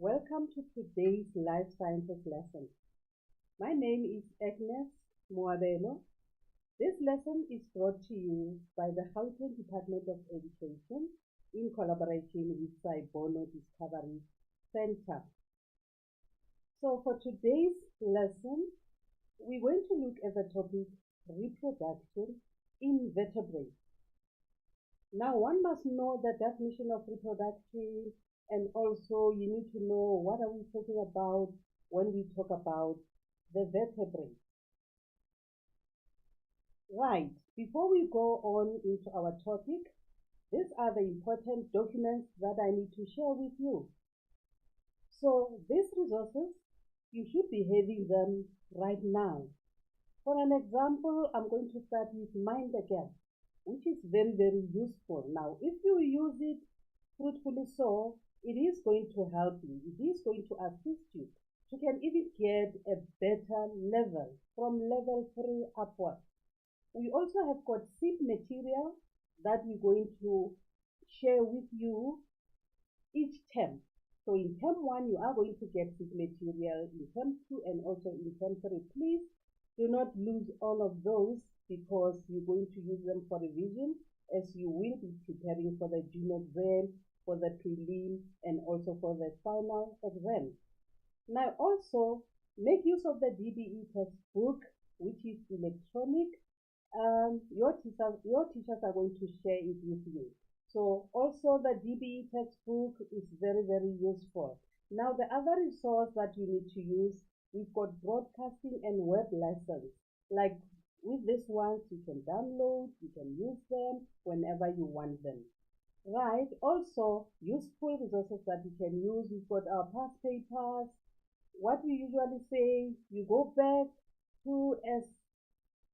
Welcome to today's Life Sciences lesson. My name is Agnes Moabelo. This lesson is brought to you by the Gauteng Department of Education in collaboration with Saibono Discovery Center. So for today's lesson, we're going to look at the topic reproduction in vertebrates. Now, one must know the definition of reproduction, and also you need to know what are we talking about when we talk about the vertebrates. Right, before we go on into our topic, these are the important documents that I need to share with you. So these resources, you should be having them right now. For an example, I'm going to start with Mind the Gap, which is very useful. Now, if you use it fruitfully so, it is going to help you. It is going to assist you. You can even get a better level from level 3 upwards. We also have got seed material that we're going to share with you each term. So in term 1, you are going to get seed material, in term 2 and also in term 3. Please do not lose all of those because you're going to use them for revision as you will be preparing for the junior exam, for the prelim, and also for the final exam. Now also, make use of the DBE textbook, which is electronic. Your teachers are going to share it with you. So also the DBE textbook is very useful. Now the other resource that you need to use, we've got broadcasting and web lessons. Like with these ones, you can download, you can use them whenever you want them. Right, also useful resources that you can use. We've got our past papers. What we usually say, you go back to as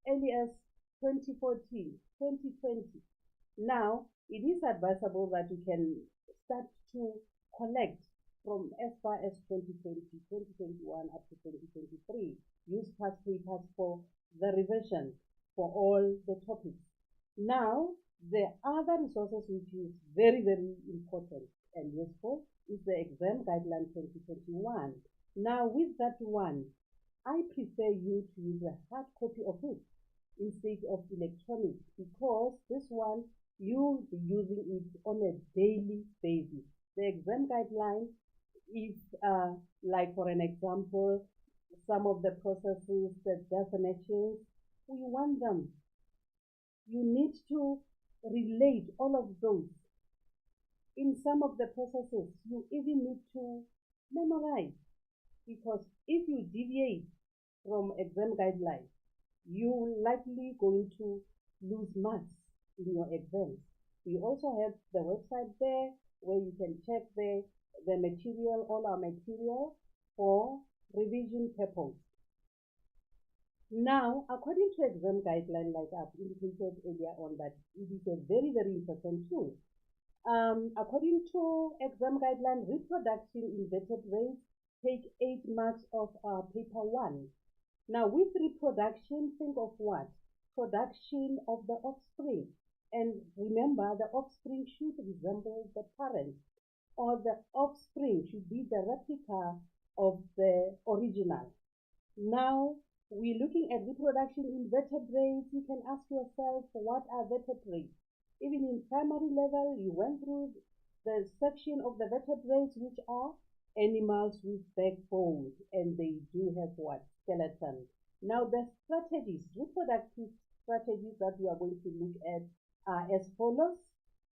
early as 2014, 2020. Now, it is advisable that you can start to collect from as far as 2020, 2021 up to 2023. Use past papers for the revision for all the topics. Now, the other resources which is very important and useful is the exam guideline 2021. Now, with that one, I prefer you to use a hard copy of it instead of electronic because this one you'll be using it on a daily basis. The exam guideline is like, for an example, some of the processes, the definitions, we want them. You need to relate all of those. In some of the processes, you even need to memorize because if you deviate from exam guidelines, you're likely going to lose marks in your exams. We also have the website there where you can check the material, all our material for revision purpose. Now, according to exam guideline, like I've indicated earlier on, that it is a very important tool. According to exam guideline, reproduction in vertebrates take 8 marks of paper 1. Now, with reproduction, think of what? Production of the offspring. And remember, the offspring should resemble the parent, or the offspring should be the replica of the original. Now, we're looking at reproduction in vertebrates. You can ask yourself, what are vertebrates? Even in primary level, you went through the section of the vertebrates, which are animals with backbones, and they do have what? Skeleton. Now, the strategies, reproductive strategies that we are going to look at are as follows.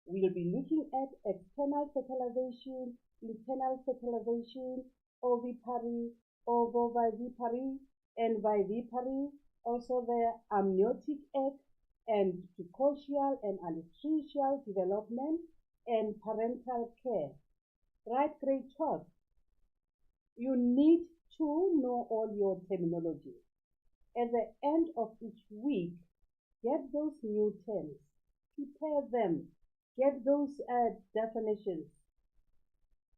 We'll be looking at external fertilization, internal fertilization, ovipary, ovovivipary, and vivipary, also the amniotic egg, and precocial and allotracial development, and parental care. Right, grade 12. You need to know all your terminology. At the end of each week, get those new terms, prepare them, get those definitions.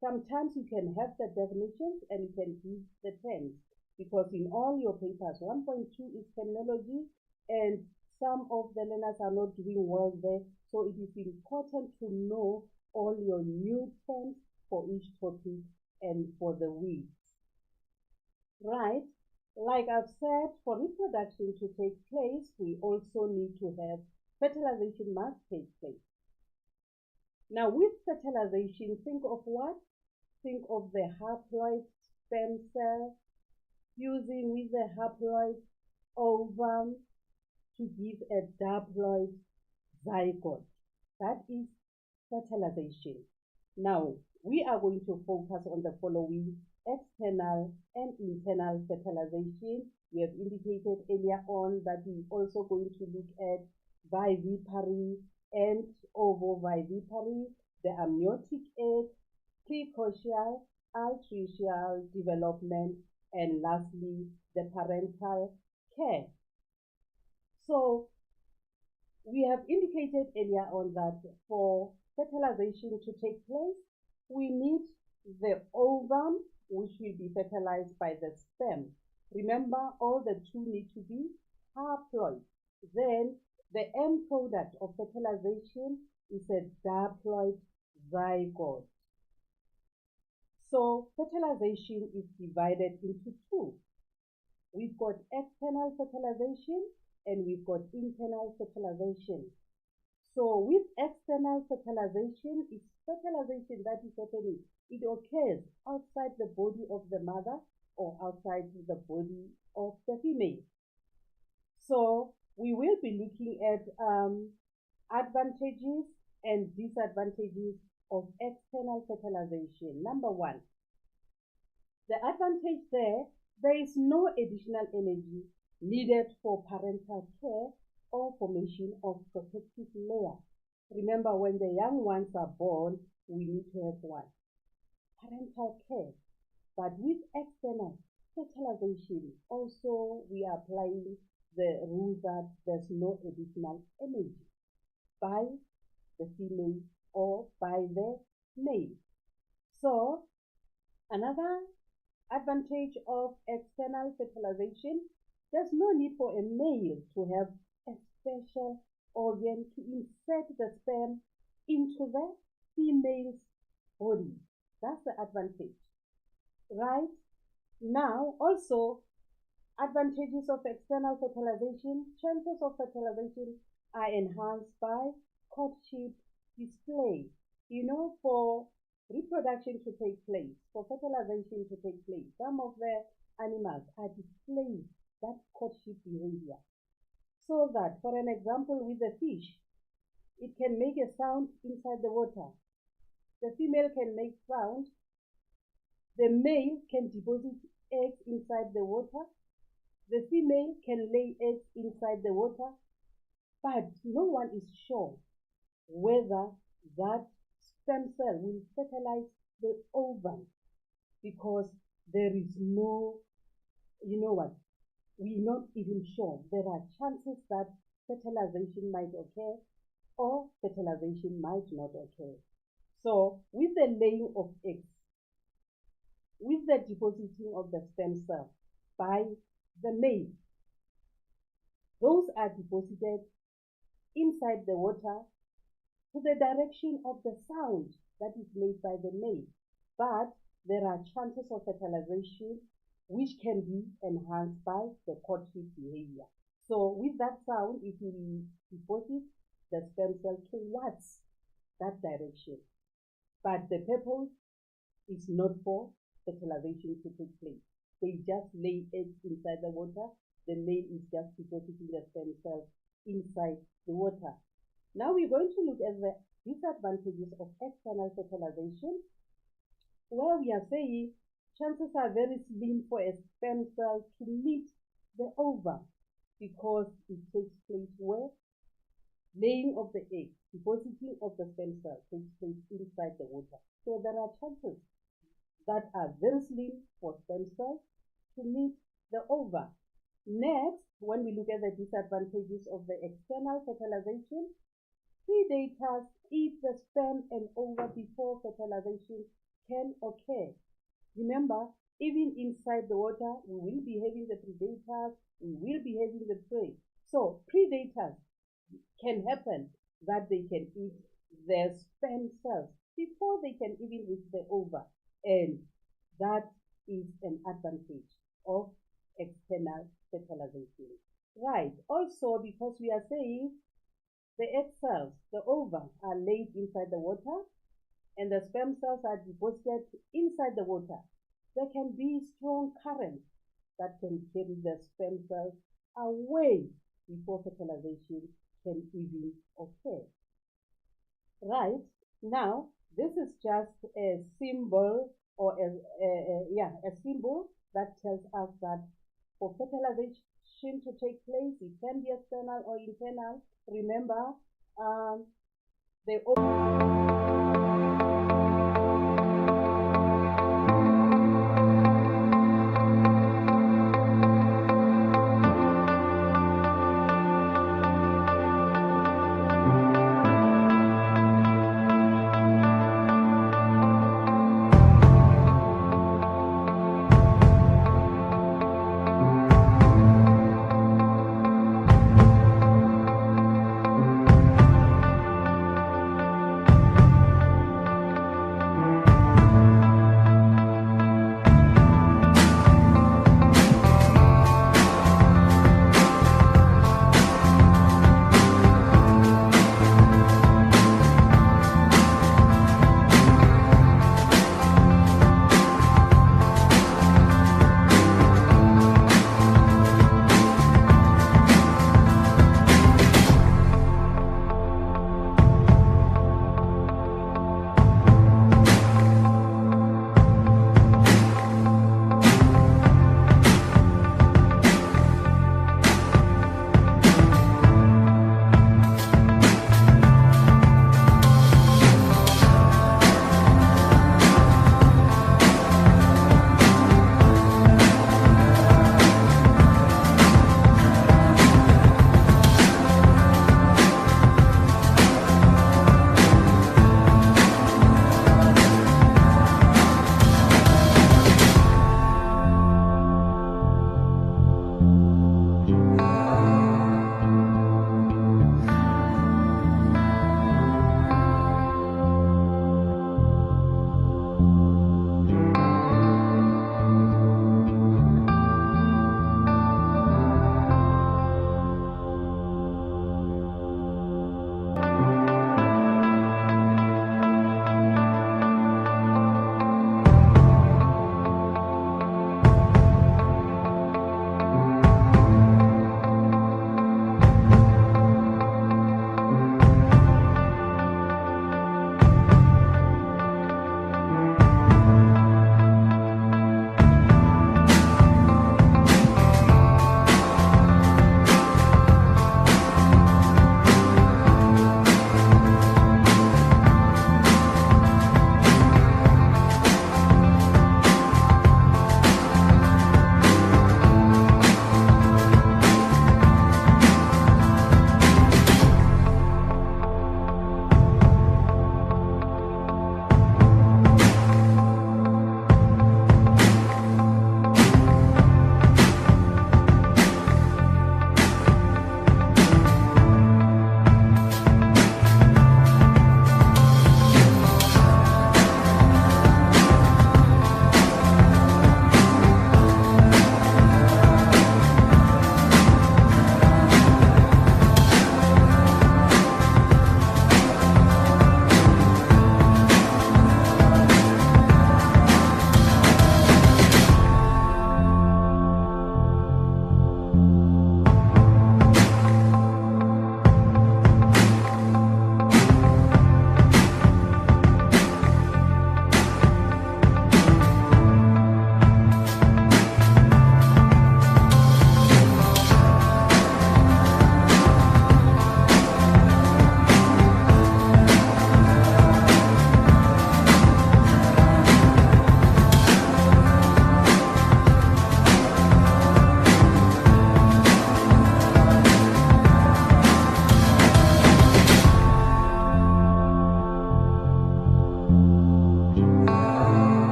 Sometimes you can have the definitions and you can give the terms because in all your papers, 1.2 is terminology and some of the learners are not doing well there. So it is important to know all your new terms for each topic and for the weeds. Right? Like I've said, for reproduction to take place, we also need to have fertilization must take place. Now, with fertilization, think of what? Think of the haploid stem cell fusing with the haploid ovum to give a diploid zygote. That is fertilization. Now, we are going to focus on the following: external and internal fertilization. We have indicated earlier on that we're also going to look at vivipary and ovovivipary, the amniotic egg, precocial, altricial development, and lastly, the parental care. So, we have indicated earlier on that for fertilization to take place, we need the ovum, which will be fertilized by the sperm. Remember, all the two need to be haploid. Then the end product of fertilization is a diploid zygote. So fertilization is divided into two. We've got external fertilization and we've got internal fertilization. So with external fertilization, it's fertilization that is happening. It occurs outside the body of the mother or outside the body of the female. So we will be looking at advantages and disadvantages of external fertilization. Number one, the advantage there is no additional energy needed for parental care or formation of protective layer. Remember, when the young ones are born, we need to have what? Parental care. But with external fertilization, also we are applying the rule that there's no additional energy by the female or by the male. So, another advantage of external fertilization, there's no need for a male to have a special organ to insert the sperm into the female's body. That's the advantage. Right? Now, also, advantages of external fertilization, chances of fertilization are enhanced by courtship display. You know, for reproduction to take place, for fertilization to take place, some of the animals are displaying that courtship behavior. So that, for an example, with the fish, it can make a sound inside the water. The female can make sound. The male can deposit eggs inside the water. The female can lay eggs inside the water. But no one is sure whether that stem cell will fertilize the ovum, because there is no, you know what, we're not even sure. There are chances that fertilization might occur or fertilization might not occur. So with the laying of eggs, with the depositing of the stem cell by the male, those are deposited inside the water to the direction of the sound that is made by the male. But there are chances of fertilization which can be enhanced by the courtship behavior. So with that sound, it will deposit the stem cell towards that direction. But the purpose is not for fertilization to take place. They just lay eggs inside the water. The male is just depositing the stem cells inside the water. Now we're going to look at the disadvantages of external fertilization, where we are saying chances are very slim for a stem cell to meet the ovum, because it takes place where laying of the egg, depositing of the stem cell takes place inside the water. So there are chances that are very slim for stem cells to meet the ovum. Next, when we look at the disadvantages of the external fertilization, predators eat the sperm and ovum before fertilization can occur. Remember, even inside the water, we will be having the predators, we will be having the prey. So predators can happen that they can eat their sperm cells before they can even reach the ovum. And That is an advantage of external fertilization. Right. Also, because we are saying the egg cells, the ova, are laid inside the water and the sperm cells are deposited inside the water, there can be strong currents that can carry the sperm cells away before fertilization can even occur. Right? Now, this is just a symbol or a symbol that tells us that for fertilization to take place, it can be external or internal. Remember, the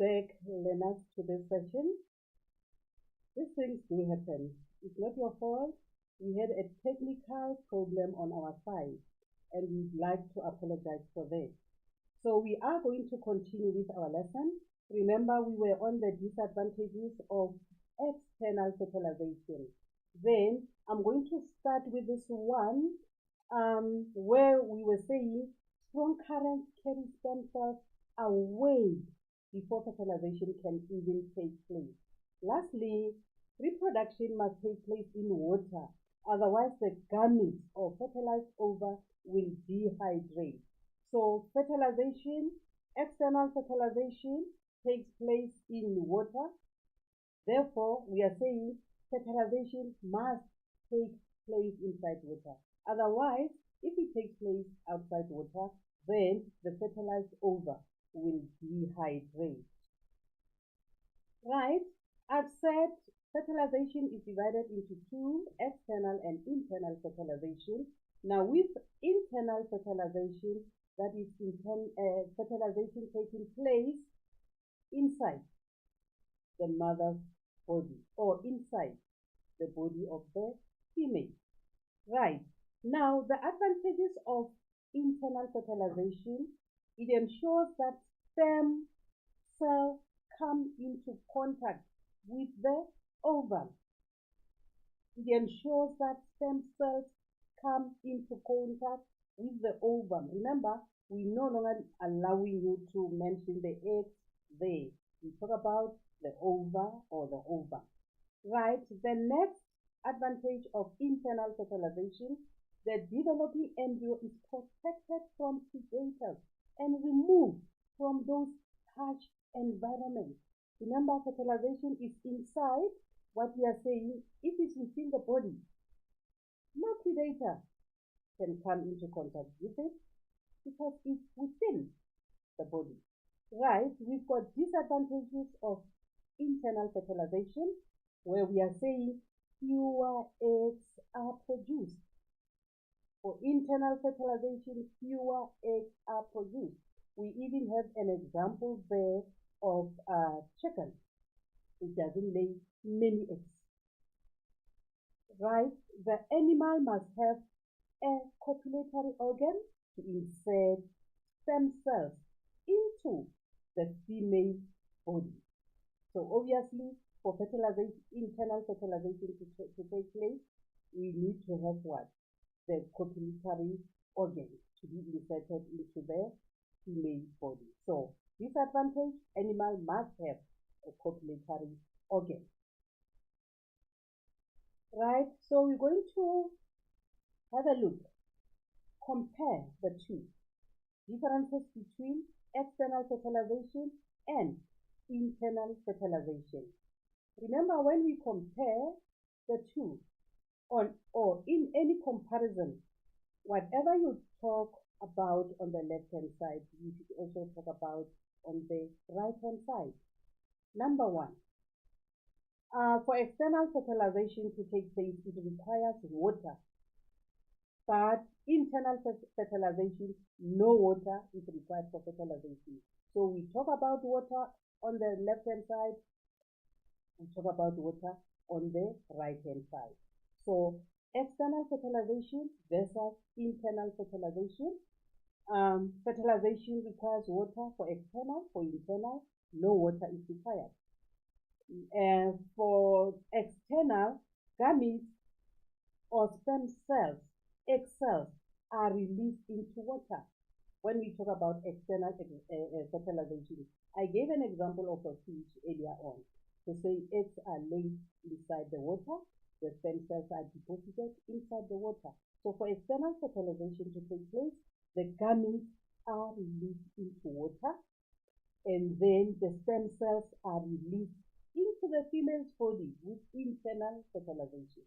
back, learners, to this session. These things do happen. It's not your fault. We had a technical problem on our side, and we'd like to apologize for that. So we are going to continue with our lesson. Remember, we were on the disadvantages of external fertilization. Then I'm going to start with this one where we were saying strong currents carry stem cells away before fertilization can even take place. Lastly, reproduction must take place in water, otherwise the gametes or fertilized ova will dehydrate. So fertilization, external fertilization takes place in water. Therefore, we are saying fertilization must take place inside water. Otherwise, if it takes place outside water, then the fertilized ova will dehydrate. Right? I've said fertilization is divided into two, external and internal fertilization. Now, with internal fertilization, that is fertilization taking place inside the mother's body or inside the body of the female. Right. Now, the advantages of internal fertilization, it ensures that stem cells come into contact with the ovum. It ensures that stem cells come into contact with the ovum. Remember, we're no longer allowing you to mention the eggs there. We talk about the ova or the ovum. Right. The next advantage of internal fertilization, the developing embryo is protected from predators and removed from those harsh environments. Remember, fertilization is inside. What we are saying, if it's within the body, no predator can come into contact with it because it's within the body. Right? We've got disadvantages of internal fertilization, where we are saying fewer eggs are produced. For internal fertilization, fewer eggs are produced. We even have an example there of a chicken. It doesn't lay many eggs. Right? The animal must have a copulatory organ to insert stem cells into the female body. So obviously, for fertilization, internal fertilization to take place, we need to have what? The copulatory organ to be inserted into the female body. So disadvantage, animal must have a copulatory organ. Right, so we're going to have a look, compare the two differences between external fertilization and internal fertilization. Remember, when we compare the two or in any comparison, whatever you talk about on the left-hand side, you should also talk about on the right-hand side. Number one, for external fertilization to take place, it requires water. But internal fertilization, no water is required for fertilization. So we talk about water on the left-hand side, we talk about water on the right-hand side. So external fertilization versus internal fertilization. Fertilization requires water for external, for internal, no water is required. For external, gametes or stem cells, egg cells, are released into water. When we talk about external fertilization, I gave an example of a fish earlier on to say eggs are laid inside the water, the stem cells are deposited inside the water. So for external fertilization to take place, the gametes are released into water, and then the stem cells are released into the female's body with internal fertilization.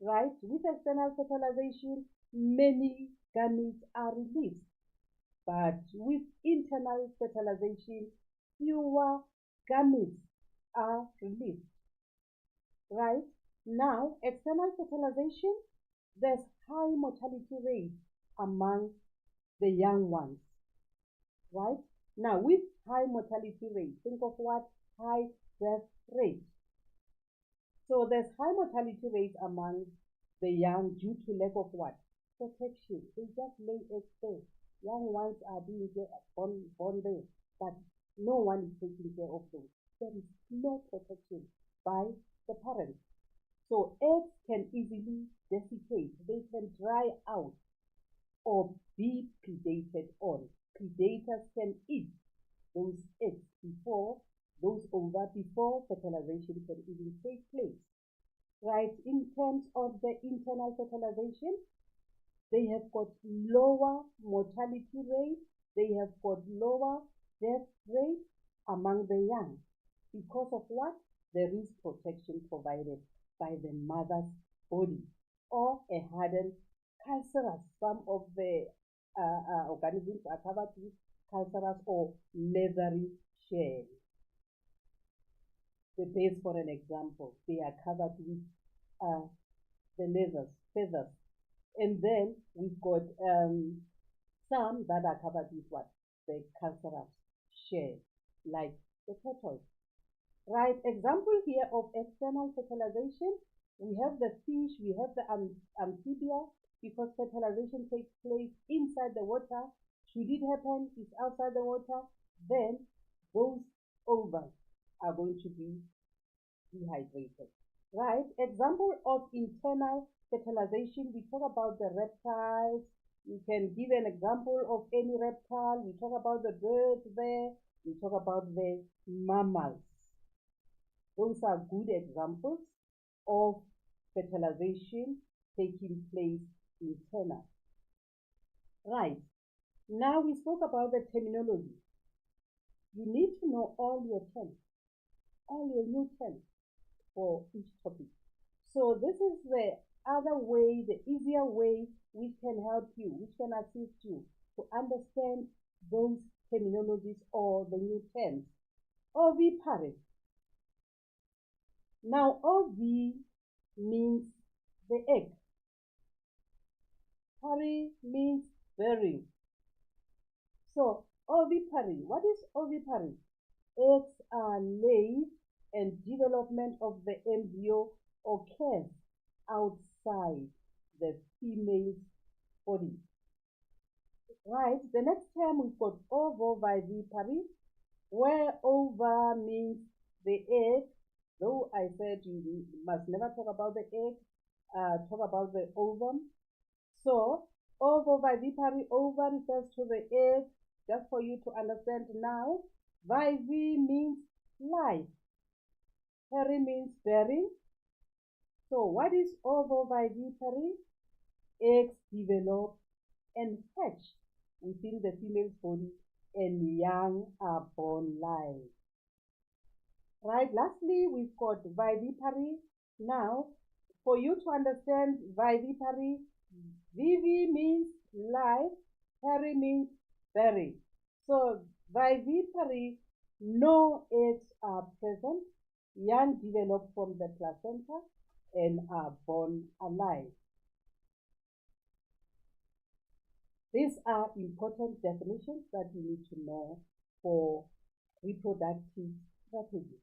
Right? With external fertilization, many gametes are released. But with internal fertilization, fewer gametes are released. Right? Now, external fertilization, there's high mortality rate among the young ones. Right? Now, with high mortality rate, think of what? High death rate. So there's high mortality rate among the young due to lack of what? Protection. They just lay eggs there. Young ones are being born there, but no one is taking care of them. There is no protection by the parents. So eggs can easily desiccate. They can dry out or be predated on. Predators can eat those eggs before fertilization can even take place. Right, in terms of the internal fertilization, they have got lower mortality rate, they have got lower death rate among the young. Because of what? There is protection provided by the mother's body or a hardened calcareous. Some of the organisms are covered with calcareous or leathery shell. The birds, for an example, they are covered with the feathers. And then we've got some that are covered with what? The calcareous shell, like the turtle. Right, example here of external fertilization. We have the fish, we have the amphibia, because fertilization takes place inside the water. Should it happen, it's outside the water, then those ovaries are going to be dehydrated. Right, example of internal fertilization, we talk about the reptiles. You can give an example of any reptile. We talk about the birds there. We talk about the mammals. Those are good examples of fertilization taking place internal. Right. Now we spoke about the terminology. You need to know all your terms, all your new terms for each topic. So this is the other way, the easier way which can help you, which can assist you to understand those terminologies or the new terms. Ovipary. Now, OV means the egg. Pary means bearing. So, ovipary. What is ovipary? Eggs are laid and development of the embryo occurs outside the female's body. Right, the next term we've got ovovivipary, where ova means the egg. Though I said you must never talk about the egg, talk about the ovum. So, ovovivipary, ova refers to the egg, just for you to understand now. Vivi means life. Pary means bearing. So, what is ovovivipary? Eggs develop and hatch within the female's body and young are born live. Right, lastly, we've got vivipary. Now, for you to understand vivipary, vivi means life, pary means bearing. So, vivipary, no eggs are present, young develop from the placenta and are born alive. These are important definitions that you need to know for reproductive strategies.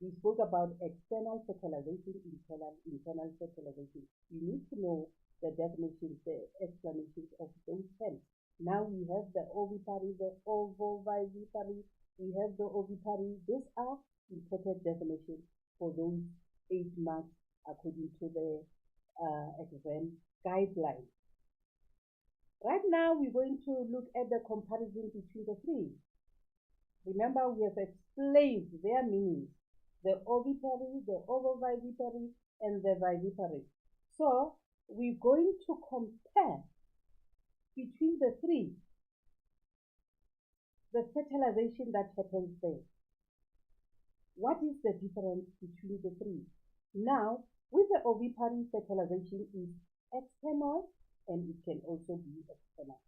We spoke about external fertilization, internal fertilization. You need to know the definitions, the explanations of those terms. Now we have the ovipary, the ovovivipary, we have the ovipary. These are important definitions for those 8 marks according to the exam guidelines. Right now, we're going to look at the comparison between the three. Remember, we have explained their meanings: the ovipary, the ovovivipary, and the vivipary. So, we're going to compare between the three, the fertilization that happens there. What is the difference between the three? Now, with the ovipary, fertilization is external and it can also be external.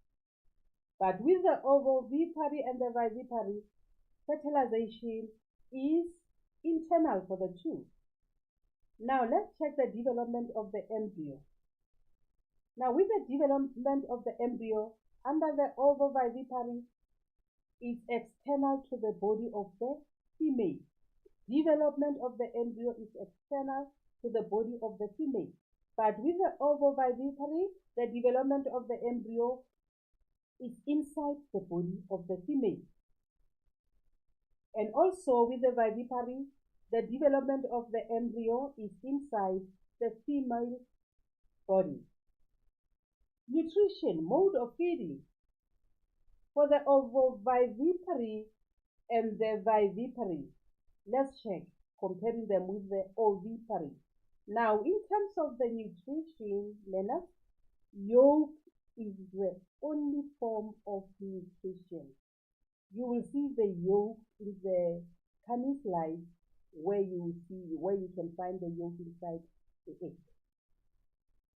But with the ovovivipary and the vivipary, fertilization is internal for the two. Now, let's check the development of the embryo. Now, with the development of the embryo under the ovovivipary, is external to the body of the female. Development of the embryo is external to the body of the female. But with the ovovivipary, the development of the embryo is inside the body of the female. And also with the vivipary, the development of the embryo is inside the female body. Nutrition, mode of feeding. For the ovovivipary and the vivipary, let's check, comparing them with the ovipary. Now, in terms of the nutrition, learners, yolk is the only form of nutrition. You will see the yolk in the coming slides where you can find the yolk inside the egg.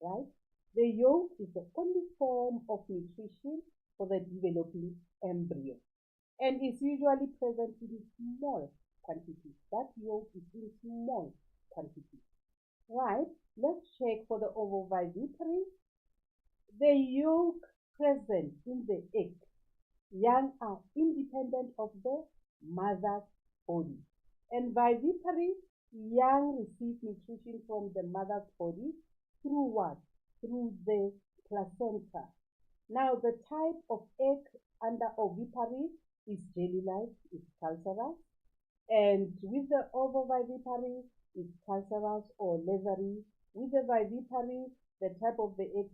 Right? The yolk is the only form of nutrition for the developing embryo and is usually present in small quantities. That yolk is in small quantities. Right? Let's check for the ovovivipary. The yolk present in the egg, young are independent of the mother's body. And vivipary, young receive nutrition from the mother's body through what? Through the placenta. Now, the type of egg under ovipary is jelly-like, is calcareous. And with the ovovivipary, is calcareous or leathery. With the vivipary, the type of the egg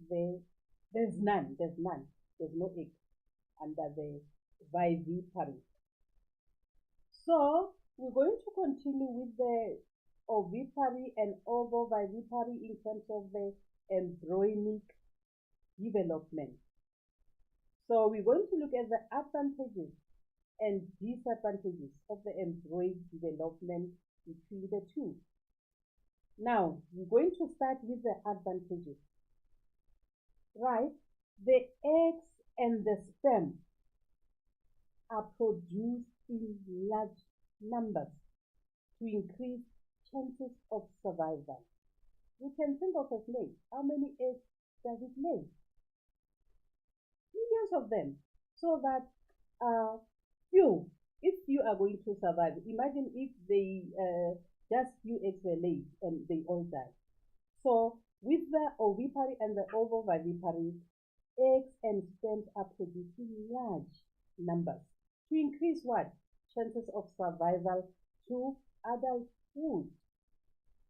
there's none. There's no egg under the vivipary. So we're going to continue with the ovipary and ovovivipary in terms of the embryonic development. So we're going to look at the advantages and disadvantages of the embryonic development between the two. Now, we're going to start with the advantages. Right? The eggs and the sperm are produced in large numbers to increase chances of survival. You can think of a snake. How many eggs does it lay? Millions of them. So that if you are going to survive, imagine if they just few eggs were laid and they all die. So with the ovipary and the ovovivipary, eggs and sperms are produced in large numbers to increase what? Chances of survival to adulthood.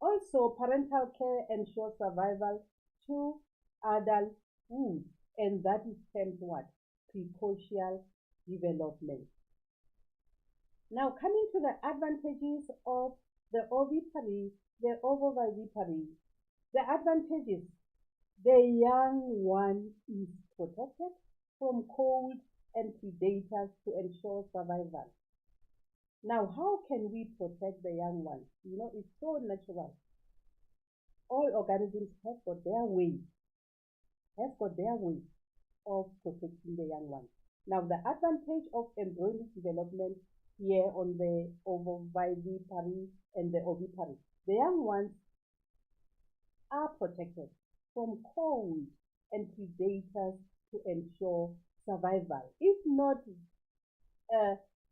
Also, parental care ensures survival to adulthood, and that is termed what? Precocial development. Now, coming to the advantages of the ovipary, the ovovivipary. The advantages: the young one is protected from cold and predators to ensure survival. Now, how can we protect the young one? You know, it's so natural. All organisms have got their way of protecting the young one. Now, the advantage of embryonic development here on the ovovivipary and the ovipary. The young ones are protected from cold and predators to ensure survival.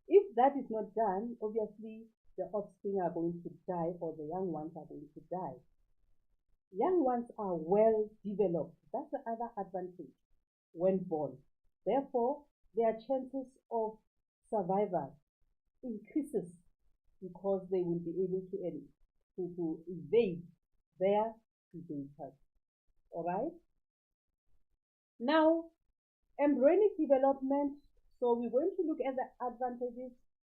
If that is not done, obviously the offspring are going to die or the young ones are going to die. Young ones are well developed. That's the other advantage when born. Therefore, their chances of survival increases because they will be able to evade their predators. All right. Now, embryonic development. So we're going to look at the advantages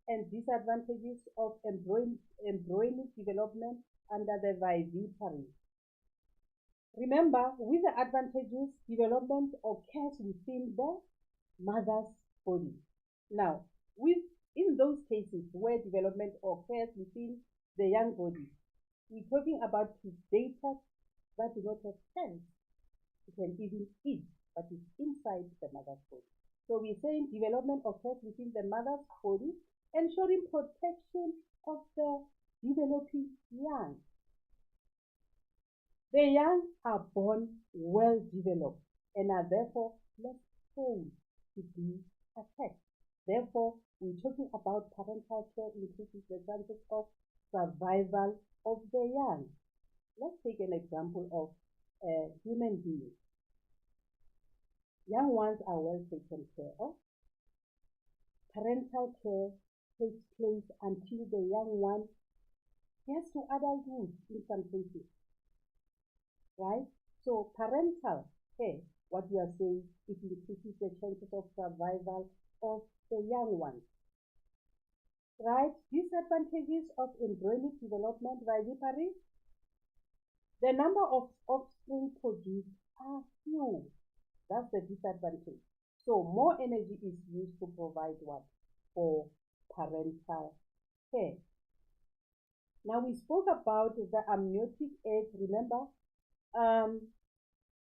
and disadvantages of embryonic development under the vivipary. Remember, with the advantages, development occurs within the mother's body. Now, in those cases where development occurs within the young body, we're talking about predators that do not have sense. It can even eat, but it's inside the mother's body. So we're saying development occurs within the mother's body, ensuring protection of the developing young. The young are born well developed and are therefore less prone to be attacked. Therefore, we're talking about parental care increases the chances of survival of the young. Let's take an example of a human being. Young ones are well taken care of. Parental care takes place until the young one gets to adulthood in some cases, right? So parental care, what we are saying, it increases the chances of survival of the young ones, right? Disadvantages of embryonic development viviparity. The number of offspring produced are few. That's the disadvantage. So more energy is used to provide what? For parental care. Now we spoke about the amniotic egg. Remember,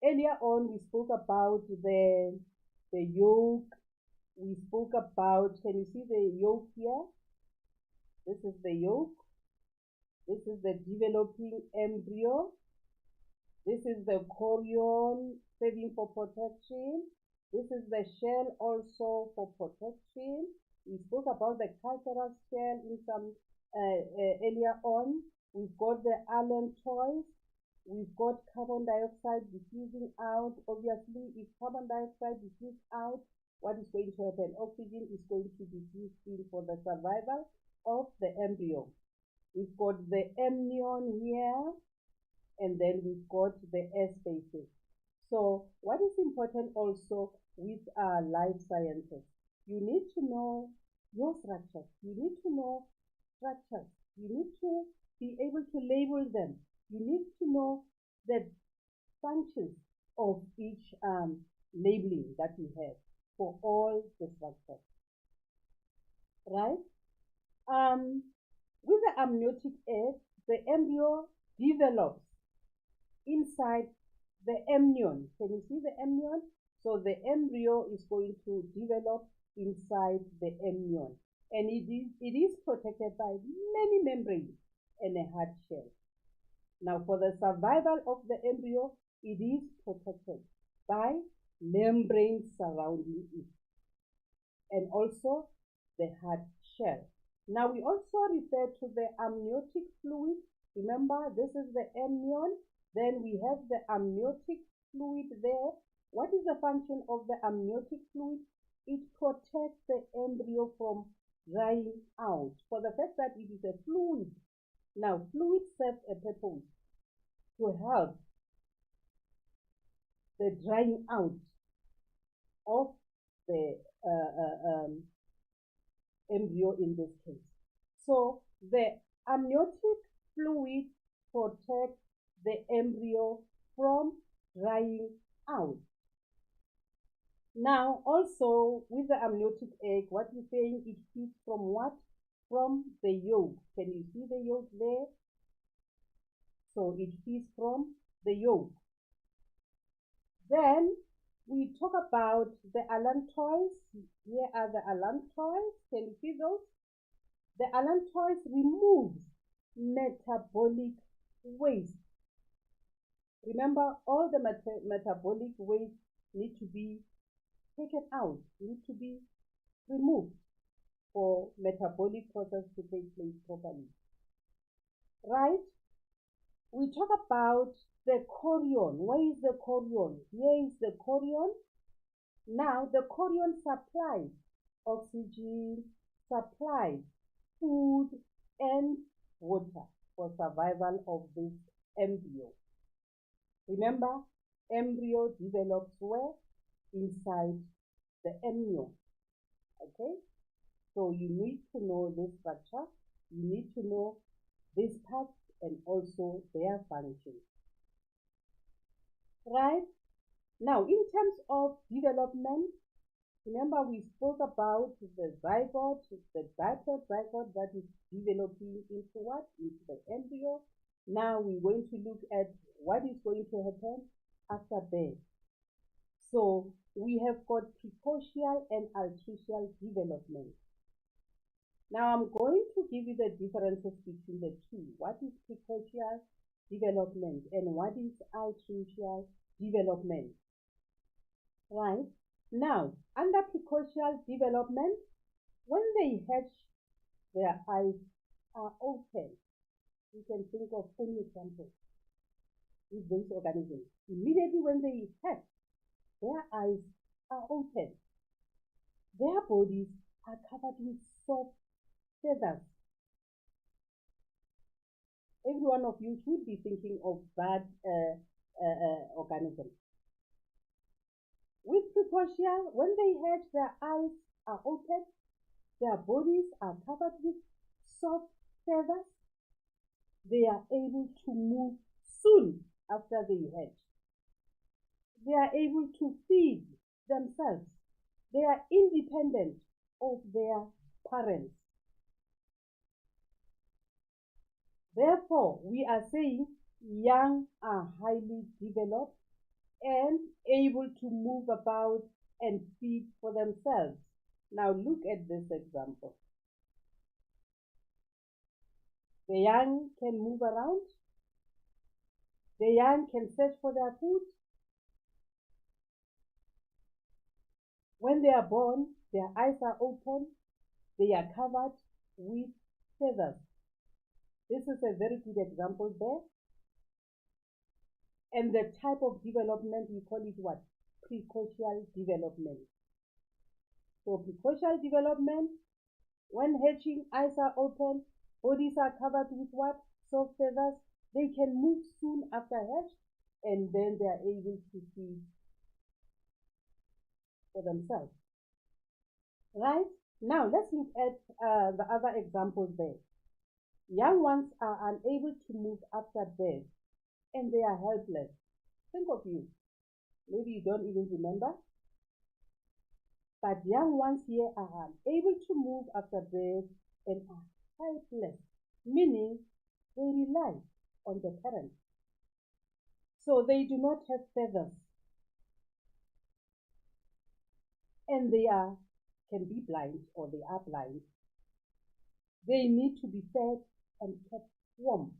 earlier on we spoke about the yolk. We spoke about, can you see the yolk here? This is the yolk. This is the developing embryo. This is the chorion serving for protection. This is the shell also for protection. We spoke about the cultural shell in some earlier on. We've got the allantois. We've got carbon dioxide diffusing out. Obviously, if carbon dioxide diffuses out, what is going to happen? Oxygen is going to diffuse in for the survival of the embryo. We've got the amnion here, and then we've got the air spaces. So what is important also with life sciences, you need to know your structures. You need to know structures. You need to be able to label them. You need to know the functions of each labeling that we have for all the structures, right? With the amniotic egg, the embryo develops inside the amnion. Can you see the amnion? So the embryo is going to develop inside the amnion, and it is protected by many membranes and a hard shell. Now for the survival of the embryo, it is protected by membranes surrounding it and also the hard shell. Now we also refer to the amniotic fluid. Remember, this is the amnion. Then we have the amniotic fluid there. What is the function of the amniotic fluid? It protects the embryo from drying out for the fact that it is a fluid. Now, fluid serves a purpose to help the drying out of the embryo in this case. So the amniotic fluid protects the embryo from drying out. Now also with the amniotic egg, what we're saying, it feeds from what? From the yolk. Can you see the yolk there? So it feeds from the yolk. Then we talk about the allantois. Here are the allantois. Can you see those? The allantois removes metabolic waste. Remember, all the metabolic waste need to be taken out, need to be removed for metabolic process to take place properly. Right? We talk about the chorion. Where is the chorion? Here is the chorion. Now the chorion supplies oxygen, supplies food and water for survival of this embryo. Remember, embryo develops where? Inside the amnion. Okay? So you need to know this structure. You need to know these parts and also their functions. Right? Now, in terms of development, remember we spoke about the zygote, the diaper zygote that is developing into what? Into the embryo. Now we're going to look at what is going to happen after birth. So we have got precocial and altricial development. Now I'm going to give you the differences between the two. What is precocial development and what is altricial development? Right? Now, under precocial development, When they hatch, their eyes are open. You can think of any example with those organisms. Immediately when they hatch, their eyes are open. Their bodies are covered with soft feathers. Every one of you should be thinking of that organism. With Precocia, when they hatch, their eyes are open, their bodies are covered with soft feathers. They are able to move soon after they hatch. They are able to feed themselves. They are independent of their parents. Therefore, we are saying young are highly developed and able to move about and feed for themselves. Now look at this example. The young can move around. The young can search for their food. When they are born, their eyes are open. They are covered with feathers. This is a very good example there. And the type of development, we call it what? Precocial development. So precocial development, when hatching, eyes are open, bodies are covered with what? Soft feathers. They can move soon after hatch, and then they are able to feed for themselves. Right? Now let's look at the other examples there. Young ones are unable to move after birth, and they are helpless. Think of you. Maybe you don't even remember. But young ones here are unable to move after birth and are helpless, meaning they rely on the parents. So they do not have feathers. And they can be blind, or they are blind. They need to be fed and kept warm.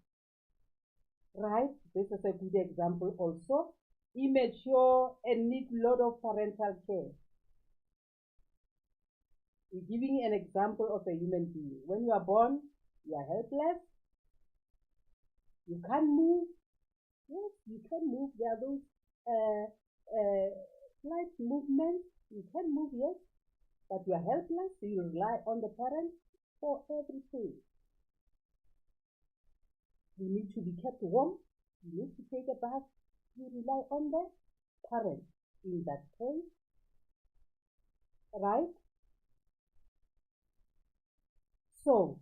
Right? This is a good example also. Immature and need a lot of parental care. We're giving an example of a human being. When you are born, you are helpless. You can't move. Yes, you can move. There are those slight movements. You can move, yes, but you are helpless. So you rely on the parents for everything. You need to be kept warm. You need to take a bath. You rely on the parents in that case. Right? So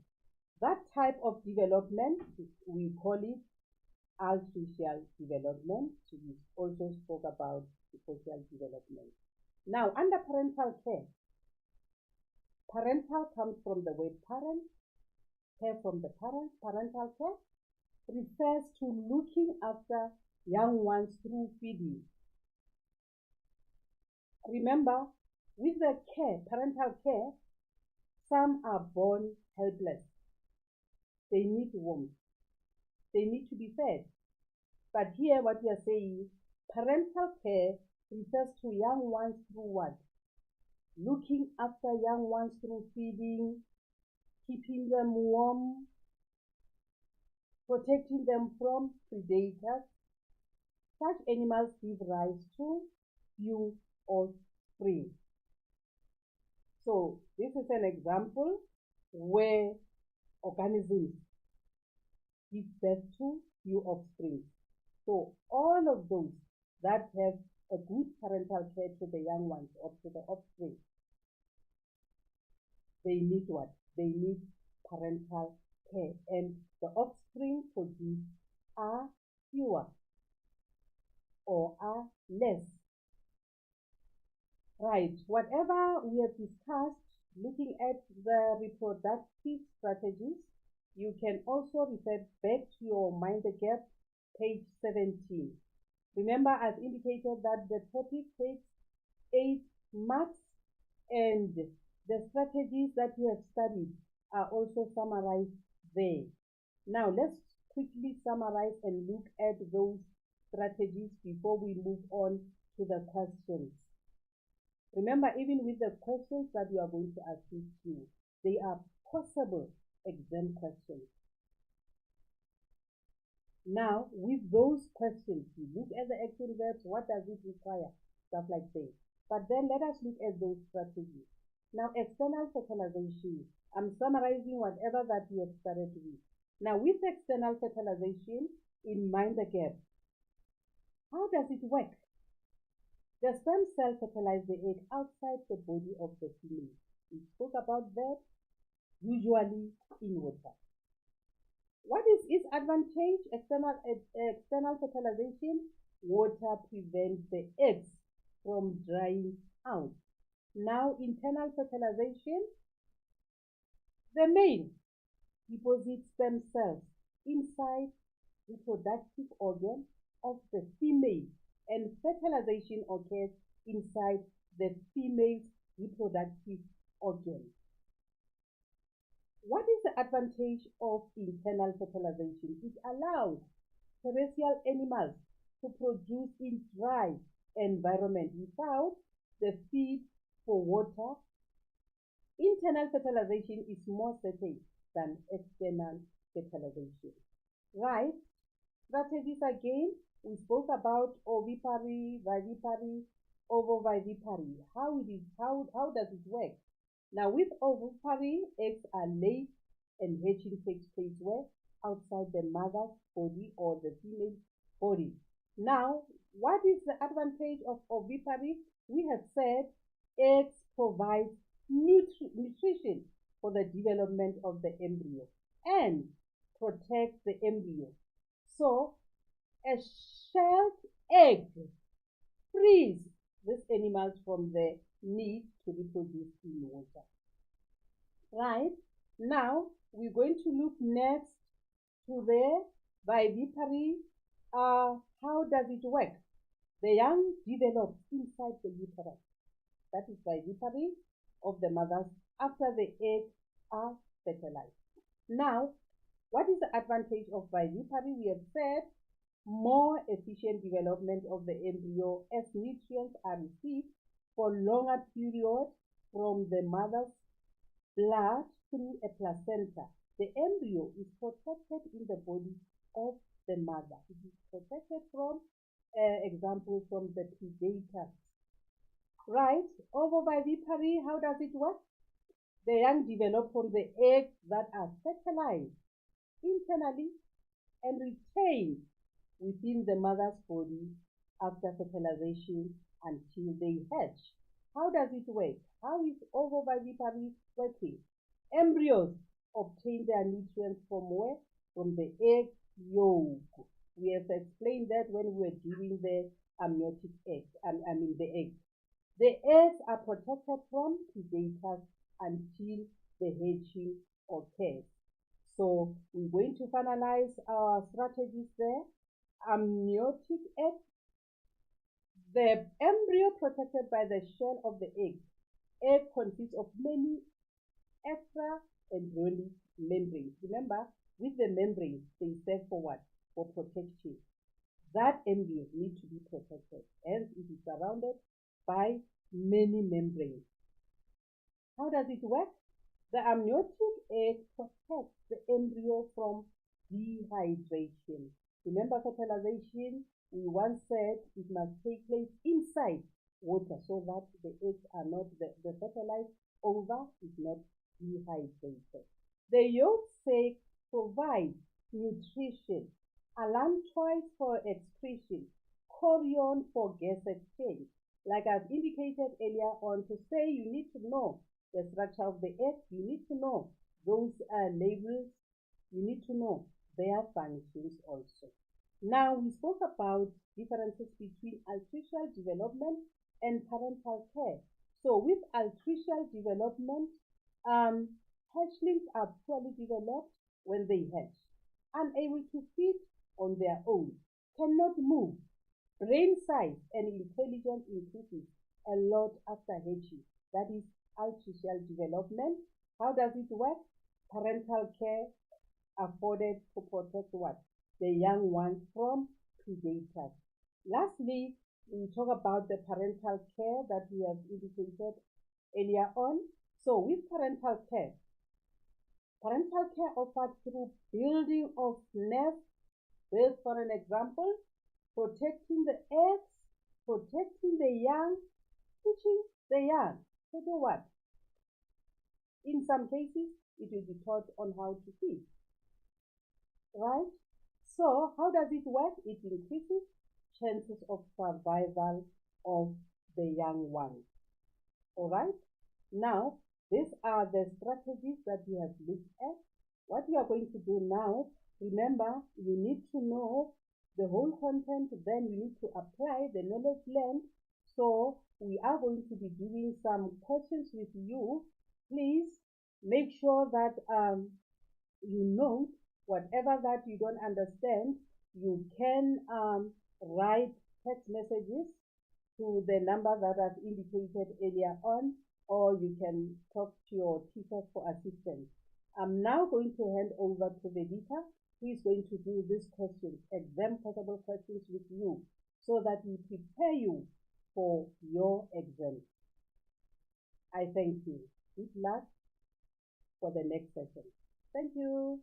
that type of development, we call it artificial development. So we also spoke about social development. Now, under parental care, parental comes from the word parent, care from the parents. Parental care refers to looking after young ones through feeding. Remember, with the care, parental care, some are born helpless. They need warmth. They need to be fed. But here what we are saying, parental care refers to young ones through what? Looking after young ones through feeding, keeping them warm, protecting them from predators. Such animals give rise to few offspring. So this is an example where organisms give birth to few offspring. So all of those that have a good parental care to the young ones or to the offspring, they need what? They need parental care, and the offspring produced are fewer or are less. Right, whatever we have discussed, looking at the reproductive strategies, you can also refer back to your Mind the Gap, page 17. Remember, I've indicated that the topic takes 8 marks, and the strategies that we have studied are also summarized there. Now, let's quickly summarize and look at those strategies before we move on to the questions. Remember, even with the questions that we are going to assist you, They are possible exam questions. Now, with those questions, you look at the action verbs, what does it require? Stuff like this. But then let us look at those strategies. Now, external fertilization. I'm summarizing whatever that we have started with. Now, with external fertilization, in mind the gap. How does it work? The sperm cell fertilizes the egg outside the body of the female. We spoke about that, usually in water. What is its advantage? External fertilization. Water prevents the eggs from drying out. Now, internal fertilization. The male deposits sperm cells inside the reproductive organ of the female, and fertilization occurs inside the female's reproductive organ. What is the advantage of internal fertilization? It allows terrestrial animals to produce in dry environment without the feed for water. Internal fertilization is more certain than external fertilization. Right? Strategies again. We spoke about ovipary, vivipary, ovovivipary. How does it work? Now, with ovipary, eggs are laid and hatching takes place where? Outside the mother's body or the female's body. Now, what is the advantage of ovipary? We have said eggs provide nutrition for the development of the embryo and protect the embryo. So, a shelled egg frees these animals from the need to reproduce in water. Right? Now, we're going to look next to the vivipary. How does it work? The young develops inside the uterus. That is vivipary of the mothers after the eggs are fertilized. Now, what is the advantage of vivipary? We have said more efficient development of the embryo as nutrients are received for longer period from the mother's blood through a placenta. The embryo is protected in the body of the mother. It is protected from, example, from the predators. Right? Ovovivipary, how does it work? The young develop from the eggs that are fertilized internally and retained within the mother's body after fertilization until they hatch. How does it work? How is ovovivipary working? Embryos obtain their nutrients from where? From the egg yolk. We have explained that when we were doing the amniotic eggs, the eggs. The eggs are protected from predators until the hatching occurs. So we're going to finalize our strategies there. Amniotic egg. The embryo protected by the shell of the egg. Egg consists of many extra embryonic membranes. Remember, with the membranes, they serve for what? For protection. That embryo needs to be protected, hence it is surrounded by many membranes. How does it work? The amniotic egg protects the embryo from dehydration. Remember fertilization, we once said it must take place inside water so that the eggs are not, the fertilized ova is not dehydrated. The yolk sac provides nutrition, allantois for excretion, chorion for gas exchange. Like I've indicated earlier on, to say you need to know the structure of the egg, you need to know those labels, you need to know their functions also. Now, we spoke about differences between altricial development and parental care. So with altricial development, hatchlings are poorly developed when they hatch, unable to feed on their own, cannot move. Brain size and intelligence increases a lot after hatching. That is altricial development. How does it work? Parental care afforded to protect what? The young ones from predators. Lastly, we talk about the parental care that we have indicated earlier on. So with parental care, Parental care offered through building of nests, with, for an example, protecting the eggs, protecting the young, teaching the young to do what? In some cases, it will be taught on how to feed, right? So how does it work? It increases chances of survival of the young ones. All right? Now, these are the strategies that we have looked at. What we are going to do now, remember, you need to know the whole content, then you need to apply the knowledge learned. So we are going to be doing some questions with you. Please make sure that you note whatever that you don't understand. You can write text messages to the number that I've indicated earlier on, or you can talk to your teachers for assistance. I'm now going to hand over to Vedita, who is going to do these questions, exam possible questions with you, so that we prepare you for your exam. I thank you. Good luck for the next session. Thank you.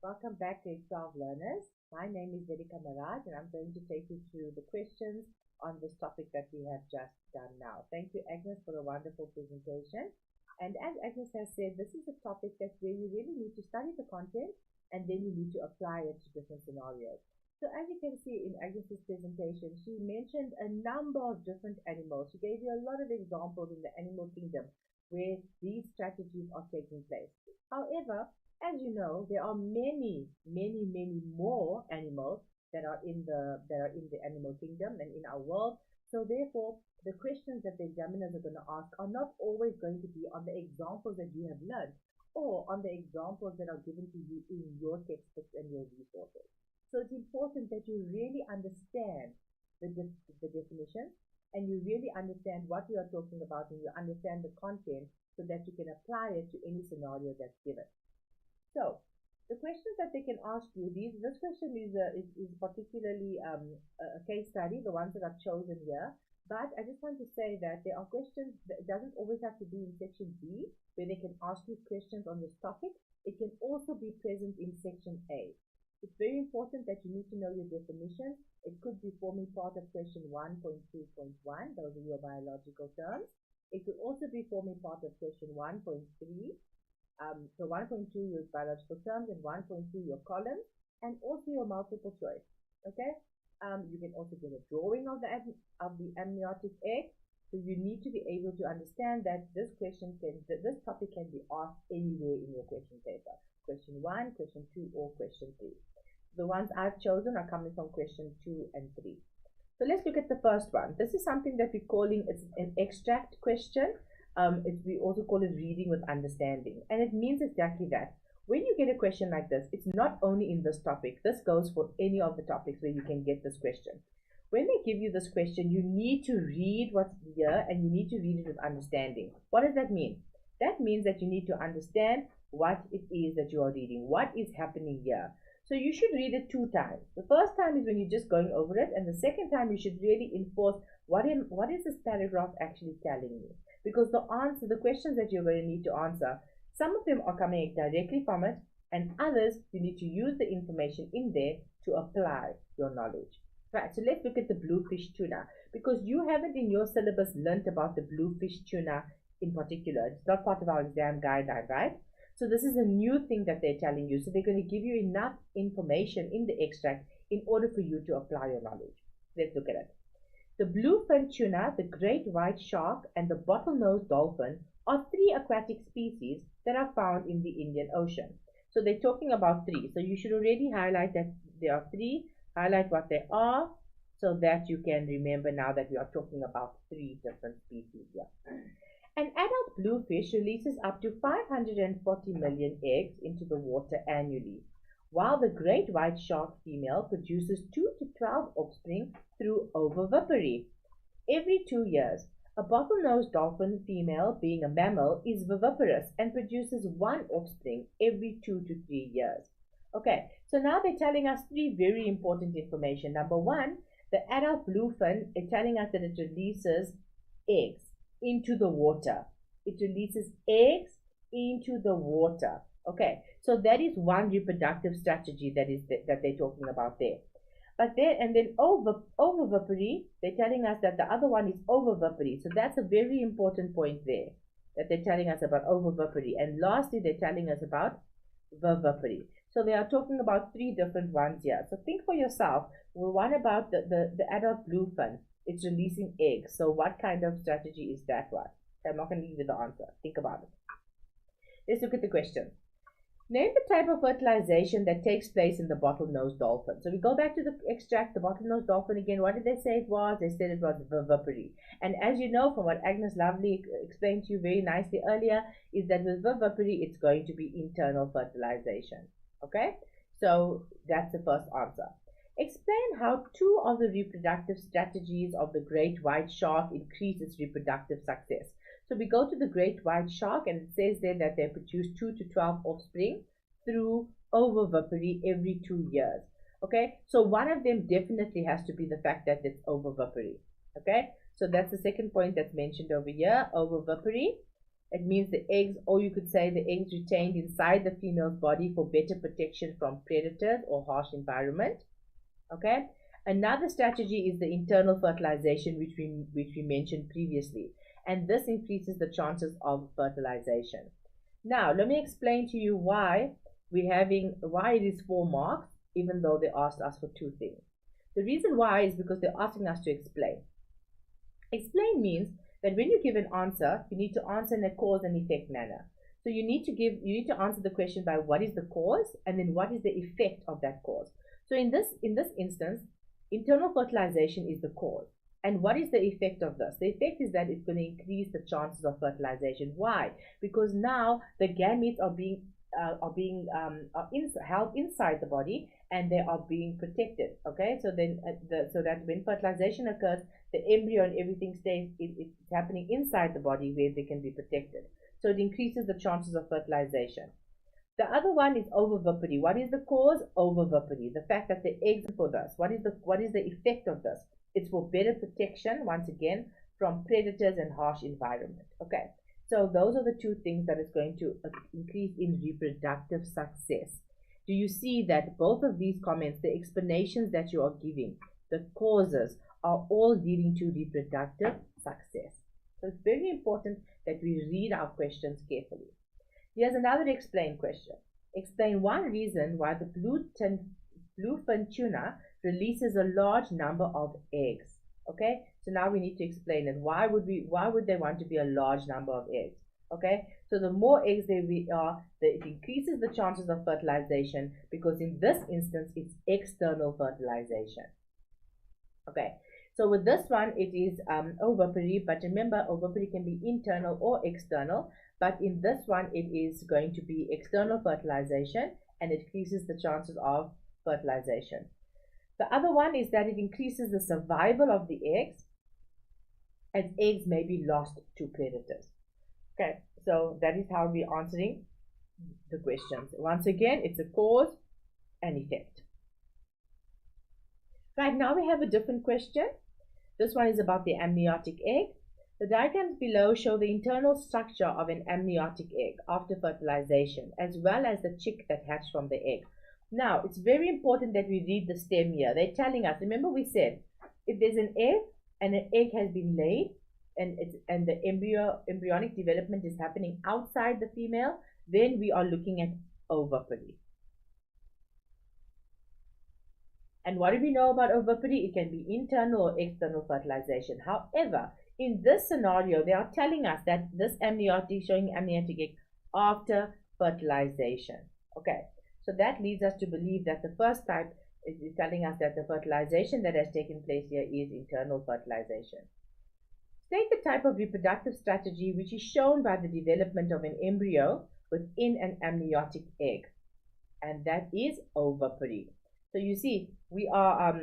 Welcome back, grade 12 learners. My name is Vedika Maraj and I'm going to take you through the questions on this topic that we have just done now. Thank you, Agnes, for a wonderful presentation. And as Agnes has said, this is a topic that where you really need to study the content and then you need to apply it to different scenarios. So as you can see in Agnes's presentation, she mentioned a number of different animals. She gave you a lot of examples in the animal kingdom where these strategies are taking place. However, as you know, there are many more animals that are in the animal kingdom and in our world. So therefore, the questions that the examiners are going to ask are not always going to be on the examples that you have learned or on the examples that are given to you in your textbooks and your resources. So it's important that you really understand the definitions and you really understand what we are talking about and you understand the content so that you can apply it to any scenario that's given. So the questions that they can ask you, this question is particularly a case study, the ones that I've chosen here. But I just want to say that there are questions that it doesn't always have to be in section B, where they can ask you questions on this topic. It can also be present in section A. It's very important that you need to know your definitions. It could be forming part of question 1.2.1, those are your biological terms. It could also be forming part of question 1.3. So 1.2 your biological terms and 1.2 your columns and also your multiple choice. Okay. You can also get a drawing of the amniotic egg. So you need to be able to understand that this topic can be asked anywhere in your question paper. Question 1, question 2, or question 3. The ones I've chosen are coming from question 2 and 3. So let's look at the first one. This is something that we're calling it's an extract question. We also call it reading with understanding. And it means exactly that. When you get a question like this, it's not only in this topic. This goes for any of the topics where you can get this question. When they give you this question, you need to read what's here and you need to read it with understanding. What does that mean? That means that you need to understand what it is that you are reading. What is happening here? So you should read it 2 times. The first time is when you're just going over it, and the second time you should really enforce what is this paragraph actually telling you. Because the questions that you're going to need to answer, some of them are coming directly from it, and others you need to use the information in there to apply your knowledge. Right, so let's look at the bluefish tuna, because you haven't in your syllabus learnt about the bluefish tuna in particular. It's not part of our exam guideline, right? So this is a new thing that they're telling you. So they're going to give you enough information in the extract in order for you to apply your knowledge. Let's look at it. The bluefin tuna, the great white shark, and the bottlenose dolphin are 3 aquatic species that are found in the Indian Ocean. So they're talking about 3. So you should already highlight that there are 3. Highlight what they are so that you can remember now that we are talking about 3 different species here. An adult bluefish releases up to 540 million eggs into the water annually, while the great white shark female produces 2 to 12 offspring through oviviparity. Every 2 years, a bottlenose dolphin female, being a mammal, is viviparous and produces 1 offspring every 2 to 3 years. Okay, so now they're telling us 3 very important information. Number 1, the adult bluefin is telling us that it releases eggs into the water. It releases eggs into the water. Okay, so that is one reproductive strategy that they're talking about there. But then oviviparity, they're telling us that the other one is oviviparity. So that's a very important point there that they're telling us about oviviparity. And lastly, they're telling us about viviparity. So they are talking about 3 different ones here. So think for yourself. Well, one about the adult bluefin. It's releasing eggs. So what kind of strategy is that one? I'm not going to give you the answer. Think about it. Let's look at the question. Name the type of fertilization that takes place in the bottlenose dolphin. So we go back to the extract, the bottlenose dolphin again. What did they say it was? They said it was viviparity. And as you know from what Agnes Lovely explained to you very nicely earlier, is that with viviparity, it's going to be internal fertilization. Okay? So that's the first answer. Explain how 2 of the reproductive strategies of the great white shark increase its reproductive success. So we go to the great white shark and it says there that they produce 2 to 12 offspring through oviviparity every 2 years. Okay, so one of them definitely has to be the fact that it's oviviparity. Okay, so that's the second point that's mentioned over here, oviviparity. It means the eggs, or you could say the eggs retained inside the female's body for better protection from predators or harsh environment. Okay. Another strategy is the internal fertilization, which we mentioned previously, and this increases the chances of fertilization. Now, let me explain to you why it is 4 marks, even though they asked us for 2 things. The reason why is because they're asking us to explain. Explain means that when you give an answer, you need to answer in a cause and effect manner. So you need to answer the question by what is the cause, and then what is the effect of that cause. So in this instance, internal fertilization is the cause. And what is the effect of this? The effect is that it's going to increase the chances of fertilization. Why? Because now the gametes are held inside the body, and they are being protected. Okay, so then so that when fertilization occurs, the embryo and everything stays. It's happening inside the body where they can be protected. So it increases the chances of fertilization. The other one is oviviparity. What is the cause? Oviviparity. The fact that the eggs are for this. What is the effect of this? It's for better protection, once again, from predators and harsh environment. Okay, so those are the 2 things that is going to increase in reproductive success. Do you see that both of these comments, the explanations that you are giving, the causes, are all leading to reproductive success? So it's very important that we read our questions carefully. Here's another explain question. Explain one reason why the bluefin tuna releases a large number of eggs. Okay, so now we need to explain it. Why would they want to be a large number of eggs? Okay, so the more eggs there are, it increases the chances of fertilization, because in this instance it's external fertilization. Okay, so with this one it is oviparity, but remember oviparity can be internal or external, but in this one it is going to be external fertilization, and it increases the chances of fertilization. The other one is that it increases the survival of the eggs, as eggs may be lost to predators. Okay, so that is how we're answering the questions. Once again, it's a cause and effect. Right, now we have a different question. This one is about the amniotic egg. The diagrams below show the internal structure of an amniotic egg after fertilization, as well as the chick that hatched from the egg. Now, it's very important that we read the stem here. They're telling us, remember we said, if there's an egg and an egg has been laid, and the embryonic development is happening outside the female, then we are looking at oviparity. And what do we know about oviparity? It can be internal or external fertilization. However, in this scenario, they are telling us that this showing amniotic egg after fertilization. Okay, so that leads us to believe that the first type is telling us that the fertilization that has taken place here is internal fertilization. State the type of reproductive strategy which is shown by the development of an embryo within an amniotic egg, and that is oviparity. So you see, we are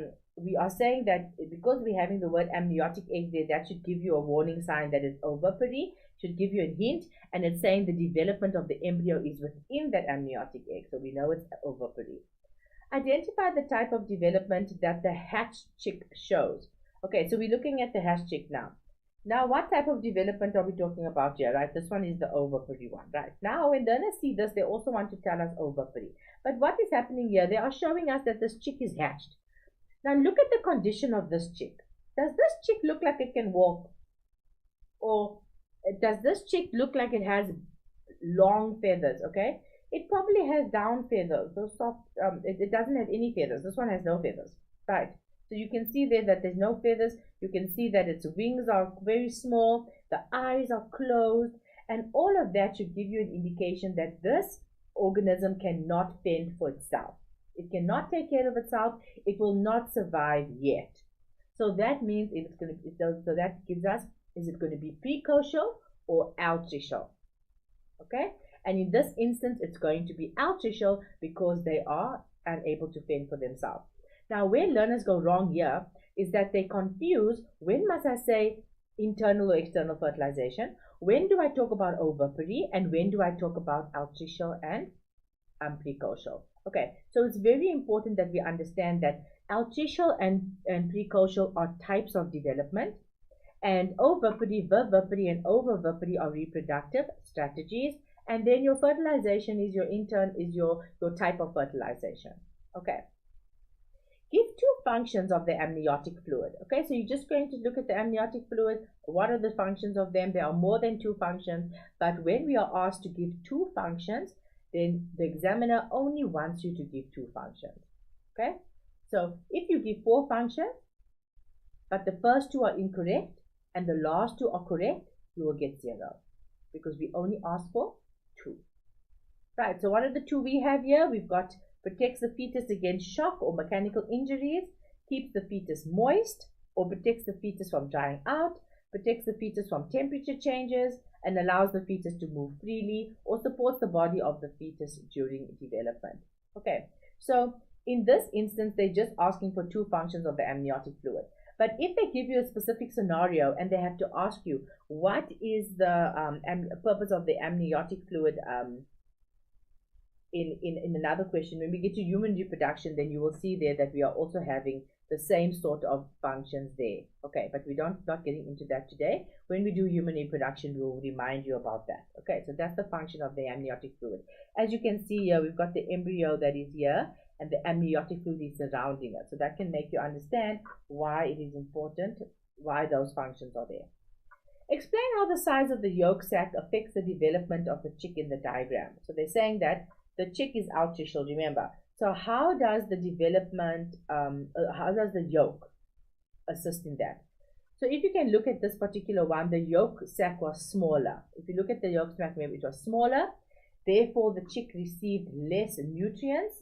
saying that because we're having the word amniotic egg there, that should give you a warning sign that it's oviparity, should give you a hint, and it's saying the development of the embryo is within that amniotic egg, so we know it's oviparity. Identify the type of development that the hatched chick shows. Okay, so we're looking at the hatched chick now. Now, what type of development are we talking about here, right? This one is the oviparity one, right? Now, when learners see this, they also want to tell us oviparity. But what is happening here? They are showing us that this chick is hatched. Now, look at the condition of this chick. Does this chick look like it can walk? Or does this chick look like it has long feathers, okay? It probably has down feathers, those soft, it doesn't have any feathers. This one has no feathers, right? So you can see there that there's no feathers. You can see that its wings are very small, the eyes are closed, and all of that should give you an indication that this organism cannot fend for itself. It cannot take care of itself. It will not survive yet. So that means it's going to, so that gives us, is it going to be precocial or altricial? Okay, and in this instance, it's going to be altricial because they are unable to fend for themselves. Now, where learners go wrong here is that they confuse, when must I say internal or external fertilization? When do I talk about oviparity? And when do I talk about altricial and precocial? Okay, so it's very important that we understand that altricial and precocial are types of development, And oviparity, viviparity, and oviviparity are reproductive strategies. And then your fertilization is your type of fertilization. Okay. Give two functions of the amniotic fluid. Okay, so you're just going to look at the amniotic fluid. What are the functions of them? There are more than two functions, but when we are asked to give two functions, then the examiner only wants you to give two functions. Okay, so if you give four functions, but the first two are incorrect and the last two are correct, you will get 0 because we only ask for two. Right, so what are the two we have here? We've got protects the fetus against shock or mechanical injuries, keeps the fetus moist or protects the fetus from drying out, protects the fetus from temperature changes, and allows the fetus to move freely or supports the body of the fetus during development. Okay, so in this instance, they're just asking for two functions of the amniotic fluid. But if they give you a specific scenario and they have to ask you, what is the purpose of the amniotic fluid in another question, when we get to human reproduction, then you will see there that we are also having the same sort of functions there. Okay, but we're not getting into that today. When we do human reproduction, we'll remind you about that. Okay, so that's the function of the amniotic fluid. As you can see here, we've got the embryo that is here, and the amniotic fluid is surrounding it. So that can make you understand why it is important, why those functions are there. Explain how the size of the yolk sac affects the development of the chick in the diagram. So they're saying that the chick is altricial, remember. So how does the development, how does the yolk assist in that? So if you can look at this particular one, the yolk sac was smaller. If you look at the yolk sac, maybe it was smaller. Therefore, the chick received less nutrients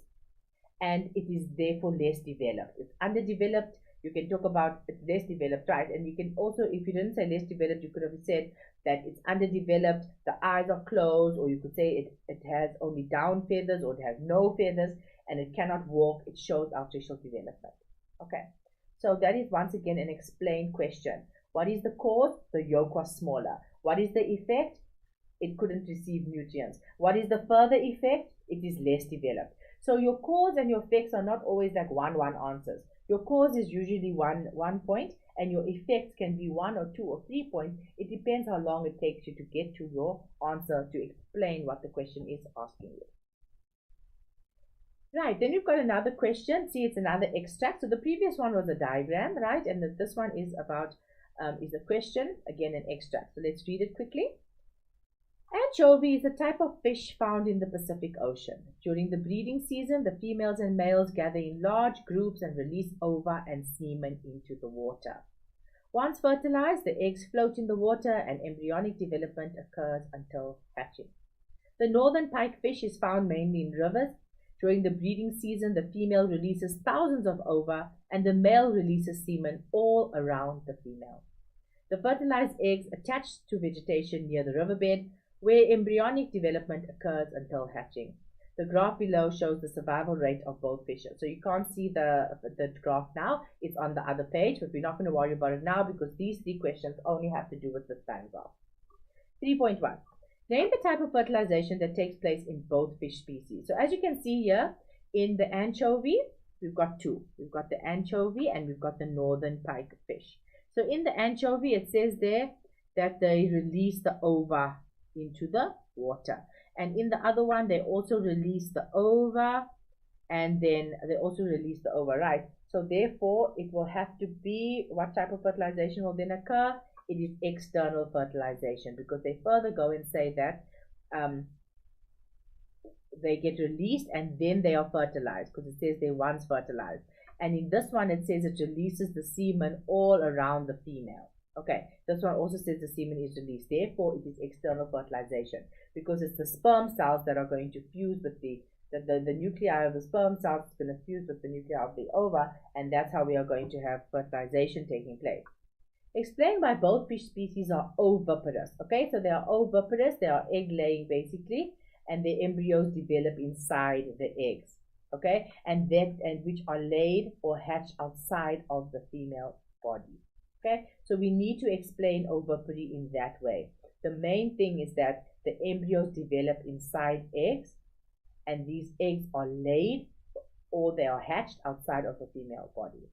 and it is therefore less developed. It's underdeveloped. You can talk about it's less developed, right? And you can also, if you didn't say less developed, you could have said that it's underdeveloped, the eyes are closed, or you could say it has only down feathers, or it has no feathers, and it cannot walk. It shows altricial development. Okay, so that is once again an explained question. What is the cause? The yolk was smaller. What is the effect? It couldn't receive nutrients. What is the further effect? It is less developed. So your cause and your effects are not always like one answers. Your cause is usually one point, and your effects can be 1 or 2 or 3 points. It depends how long it takes you to get to your answer to explain what the question is asking you. Right, then you've got another question. See, it's another extract. So the previous one was a diagram, right? And this one is about, is a question, again an extract. So let's read it quickly. Anchovy is a type of fish found in the Pacific Ocean. During the breeding season, the females and males gather in large groups and release ova and semen into the water. Once fertilized, the eggs float in the water and embryonic development occurs until hatching. The northern pikefish is found mainly in rivers. During the breeding season, the female releases thousands of ova and the male releases semen all around the female. The fertilized eggs attach to vegetation near the riverbed, where embryonic development occurs until hatching. The graph below shows the survival rate of both fishes. So you can't see the graph now. It's on the other page, but we're not going to worry about it now because these three questions only have to do with the span graph. 3.1. Name the type of fertilization that takes place in both fish species. So as you can see here, in the anchovy, we've got two. We've got the anchovy and we've got the northern pikefish. So in the anchovy, it says there that they release the ova into the water, and in the other one they also release the ova, and then they also release the ova, right? So therefore it will have to be, what type of fertilization will then occur? It is external fertilization, because they further go and say that they get released and then they are fertilized, because it says they once fertilized, and in this one it says it releases the semen all around the female. Okay, this one also says the semen is released. Therefore, it is external fertilization, because it's the sperm cells that are going to fuse with the nuclei of the sperm cells. It's going to fuse with the nuclei of the ova, and that's how we are going to have fertilization taking place. Explained by both fish species are oviparous. Okay, so they are oviparous. They are egg laying basically, and the embryos develop inside the eggs. Okay, and which are laid or hatched outside of the female body. Okay, so we need to explain oviparity in that way. The main thing is that the embryos develop inside eggs, and these eggs are laid or they are hatched outside of the female body.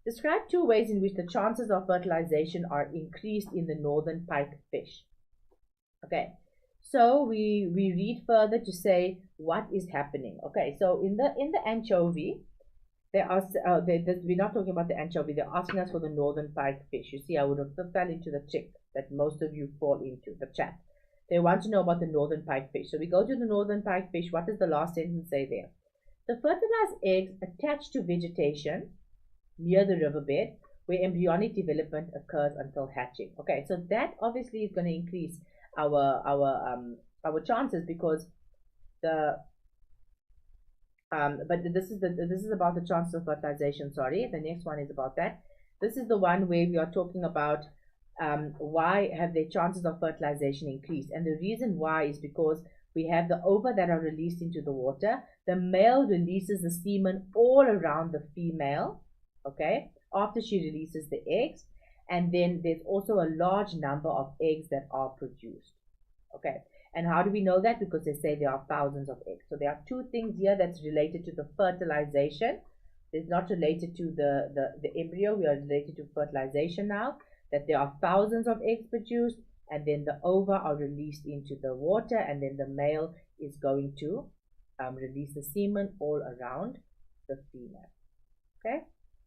Describe 2 ways in which the chances of fertilization are increased in the northern pike fish. Okay, so we read further to say what is happening. Okay, so in the anchovy, we're not talking about the anchovy. They're asking us for the northern pike fish. You see, I would have fell into the trick that most of you fall into, the trap. They want to know about the northern pike fish. So we go to the northern pike fish. What does the last sentence say there? The fertilized eggs attach to vegetation near the riverbed where embryonic development occurs until hatching. Okay, so that obviously is going to increase our chances, because the but this is about the chances of fertilization. Sorry, the next one is about that. This is the one where we are talking about why have their chances of fertilization increased, and the reason why is because we have the ova that are released into the water. The male releases the semen all around the female, okay, after she releases the eggs, and then there's also a large number of eggs that are produced, okay. And how do we know that? Because they say there are thousands of eggs. So there are 2 things here that's related to the fertilization. It's not related to the embryo. We are related to fertilization now, that there are thousands of eggs produced, and then the ova are released into the water, and then the male is going to release the semen all around the female. Okay,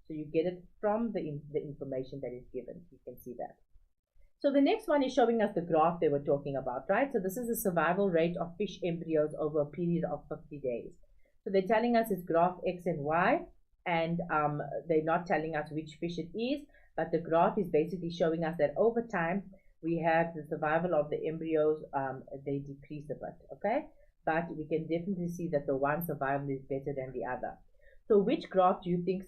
so you get it from the information that is given. You can see that. So the next one is showing us the graph they were talking about, right? So this is the survival rate of fish embryos over a period of 50 days. So they're telling us it's graph X and Y, and they're not telling us which fish it is, but the graph is basically showing us that over time we have the survival of the embryos, they decrease a bit, okay? But we can definitely see that the one survival is better than the other. So which graph do you think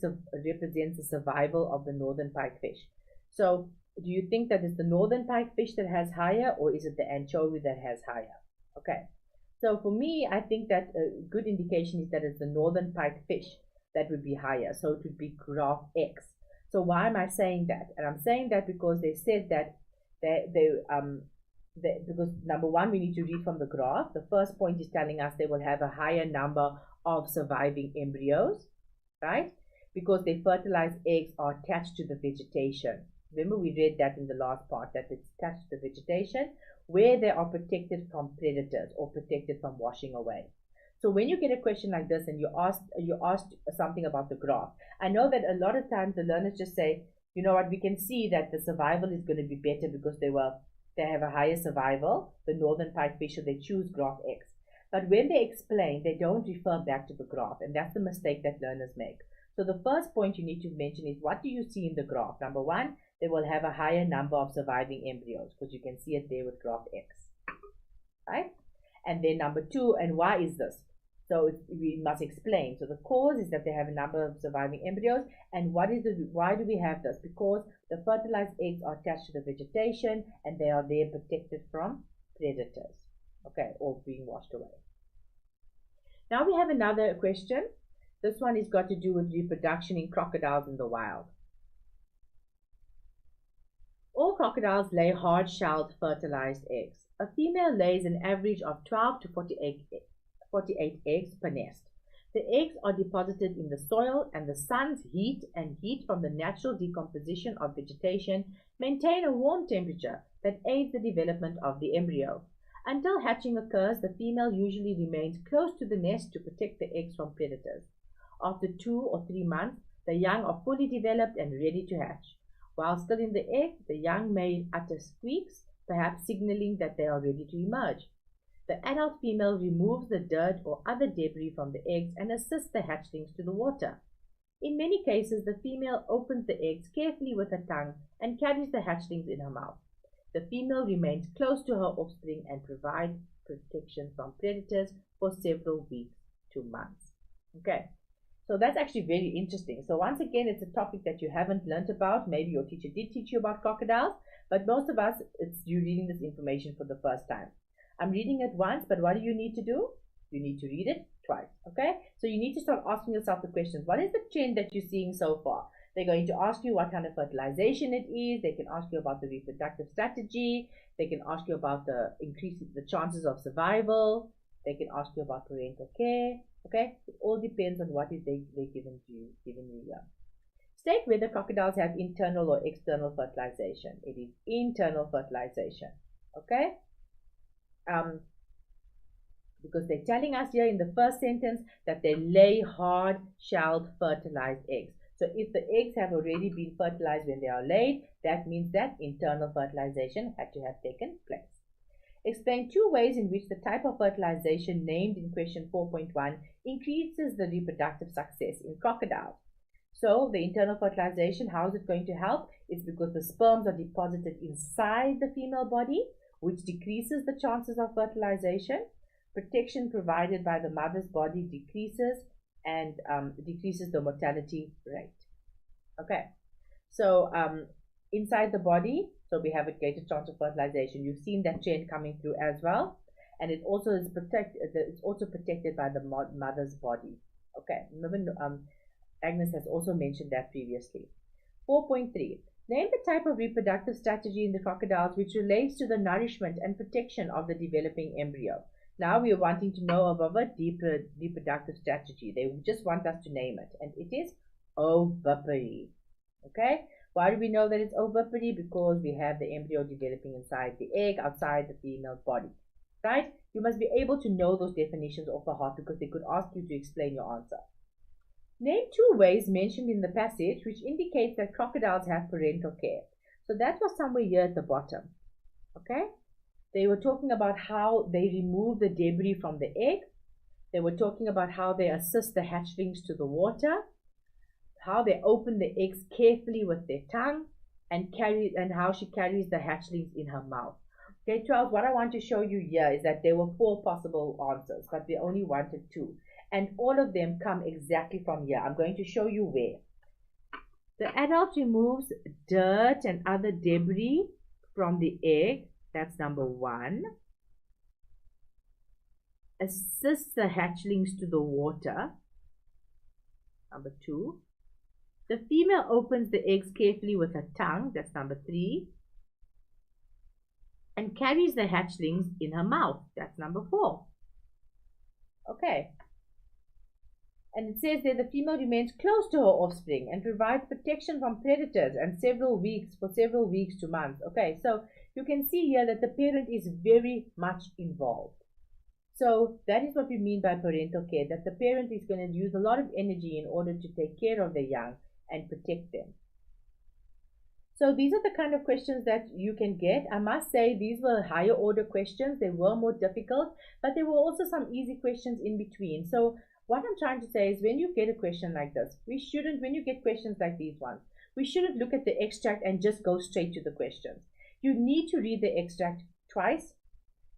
represents the survival of the northern pike fish? So do you think that it's the northern pike fish that has higher, or is it the anchovy that has higher? Okay, so for me, I think that a good indication is that it's the northern pike fish that would be higher. So it would be graph X. So why am I saying that? And I'm saying that because they said that because number one, we need to read from the graph. The first point is telling us they will have a higher number of surviving embryos, right? Because their fertilized eggs are attached to the vegetation. Remember, we read that in the last part, that it's attached to the vegetation where they are protected from predators or protected from washing away. So when you get a question like this and you asked something about the graph, I know that a lot of times the learners just say, you know what, we can see that the survival is going to be better because they have a higher survival, the northern pike fish, so they choose graph X. But when they explain, they don't refer back to the graph, and that's the mistake that learners make. So the first point you need to mention is, what do you see in the graph? Number one, they will have a higher number of surviving embryos, because you can see it there with graph X, right? And then number two, and why is this? So we must explain. So the cause is that they have a number of surviving embryos, and why do we have this? Because the fertilized eggs are attached to the vegetation, and they are there protected from predators, okay, or being washed away. Now we have another question. This one has got to do with reproduction in crocodiles in the wild. All crocodiles lay hard-shelled fertilized eggs. A female lays an average of 12 to 48 eggs per nest. The eggs are deposited in the soil, and the sun's heat and heat from the natural decomposition of vegetation maintain a warm temperature that aids the development of the embryo. Until hatching occurs, the female usually remains close to the nest to protect the eggs from predators. After 2 or 3 months, the young are fully developed and ready to hatch. While still in the egg, the young may utter squeaks, perhaps signaling that they are ready to emerge. The adult female removes the dirt or other debris from the eggs and assists the hatchlings to the water. In many cases, the female opens the eggs carefully with her tongue and carries the hatchlings in her mouth. The female remains close to her offspring and provides protection from predators for several weeks to months. Okay, so that's actually very interesting. So once again, it's a topic that you haven't learnt about. Maybe your teacher did teach you about crocodiles, but most of us, it's you reading this information for the first time. I'm reading it once, but what do you need to do? You need to read it twice, okay? So you need to start asking yourself the questions. What is the trend that you're seeing so far? They're going to ask you what kind of fertilization it is. They can ask you about the reproductive strategy. They can ask you about the increasing the chances of survival. They can ask you about parental care, okay? It all depends on what is they're giving you here. State whether crocodiles have internal or external fertilization. It is internal fertilization. Okay? Because they're telling us here in the first sentence that they lay hard-shelled fertilized eggs. So if the eggs have already been fertilized when they are laid, that means that internal fertilization had to have taken place. Explain 2 ways in which the type of fertilization named in question 4.1 increases the reproductive success in crocodiles. So the internal fertilization, how is it going to help? It's because the sperms are deposited inside the female body, which decreases the chances of fertilization. Protection provided by the mother's body decreases and decreases the mortality rate. Okay, so inside the body, so we have a greater chance of fertilization. You've seen that trend coming through as well, and it also is it's also protected by the mother's body. Okay, remember Agnes has also mentioned that previously. 4.3. Name the type of reproductive strategy in the crocodiles which relates to the nourishment and protection of the developing embryo. Now we are wanting to know about a deeper reproductive strategy. They just want us to name it, and it is ovipary. Okay? Why do we know that it's ovipary? Because we have the embryo developing inside the egg, outside the female body. Right? You must be able to know those definitions off the heart because they could ask you to explain your answer. Name 2 ways mentioned in the passage which indicates that crocodiles have parental care. So that was somewhere here at the bottom. Okay? They were talking about how they remove the debris from the egg. They were talking about how they assist the hatchlings to the water, how they open the eggs carefully with their tongue, and how she carries the hatchlings in her mouth. Okay, Charles, what I want to show you here is that there were 4 possible answers, but we only wanted 2. And all of them come exactly from here. I'm going to show you where. The adult removes dirt and other debris from the egg. That's number 1. Assists the hatchlings to the water. Number 2. The female opens the eggs carefully with her tongue. That's number 3. And carries the hatchlings in her mouth. That's number 4. Okay. And it says there the female remains close to her offspring and provides protection from predators and for several weeks to months. Okay, so you can see here that the parent is very much involved. So that is what we mean by parental care, that the parent is going to use a lot of energy in order to take care of the young and protect them. So these are the kind of questions that you can get. I must say these were higher order questions. They were more difficult, but there were also some easy questions in between. So what I'm trying to say is when you get a question like this, when you get questions like these ones, we shouldn't look at the extract and just go straight to the questions. You need to read the extract twice.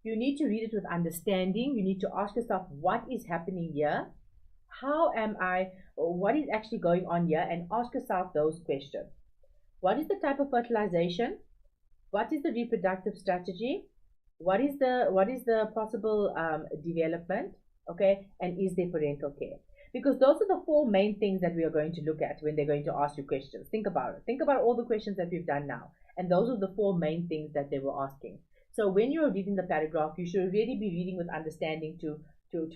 You need to read it with understanding. You need to ask yourself, what is happening here? What is actually going on here? And ask yourself those questions. What is the type of fertilization? What is the reproductive strategy? What is the possible development? Okay, and is there parental care? Because those are the 4 main things that we are going to look at when they're going to ask you questions. Think about it. Think about all the questions that we've done now. And those are the 4 main things that they were asking. So when you're reading the paragraph, you should really be reading with understanding to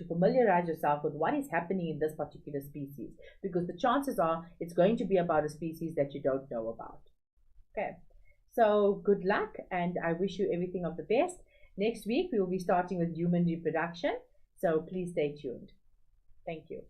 familiarize yourself with what is happening in this particular species. Because the chances are it's going to be about a species that you don't know about. Okay, so good luck and I wish you everything of the best. Next week we will be starting with human reproduction. So please stay tuned. Thank you.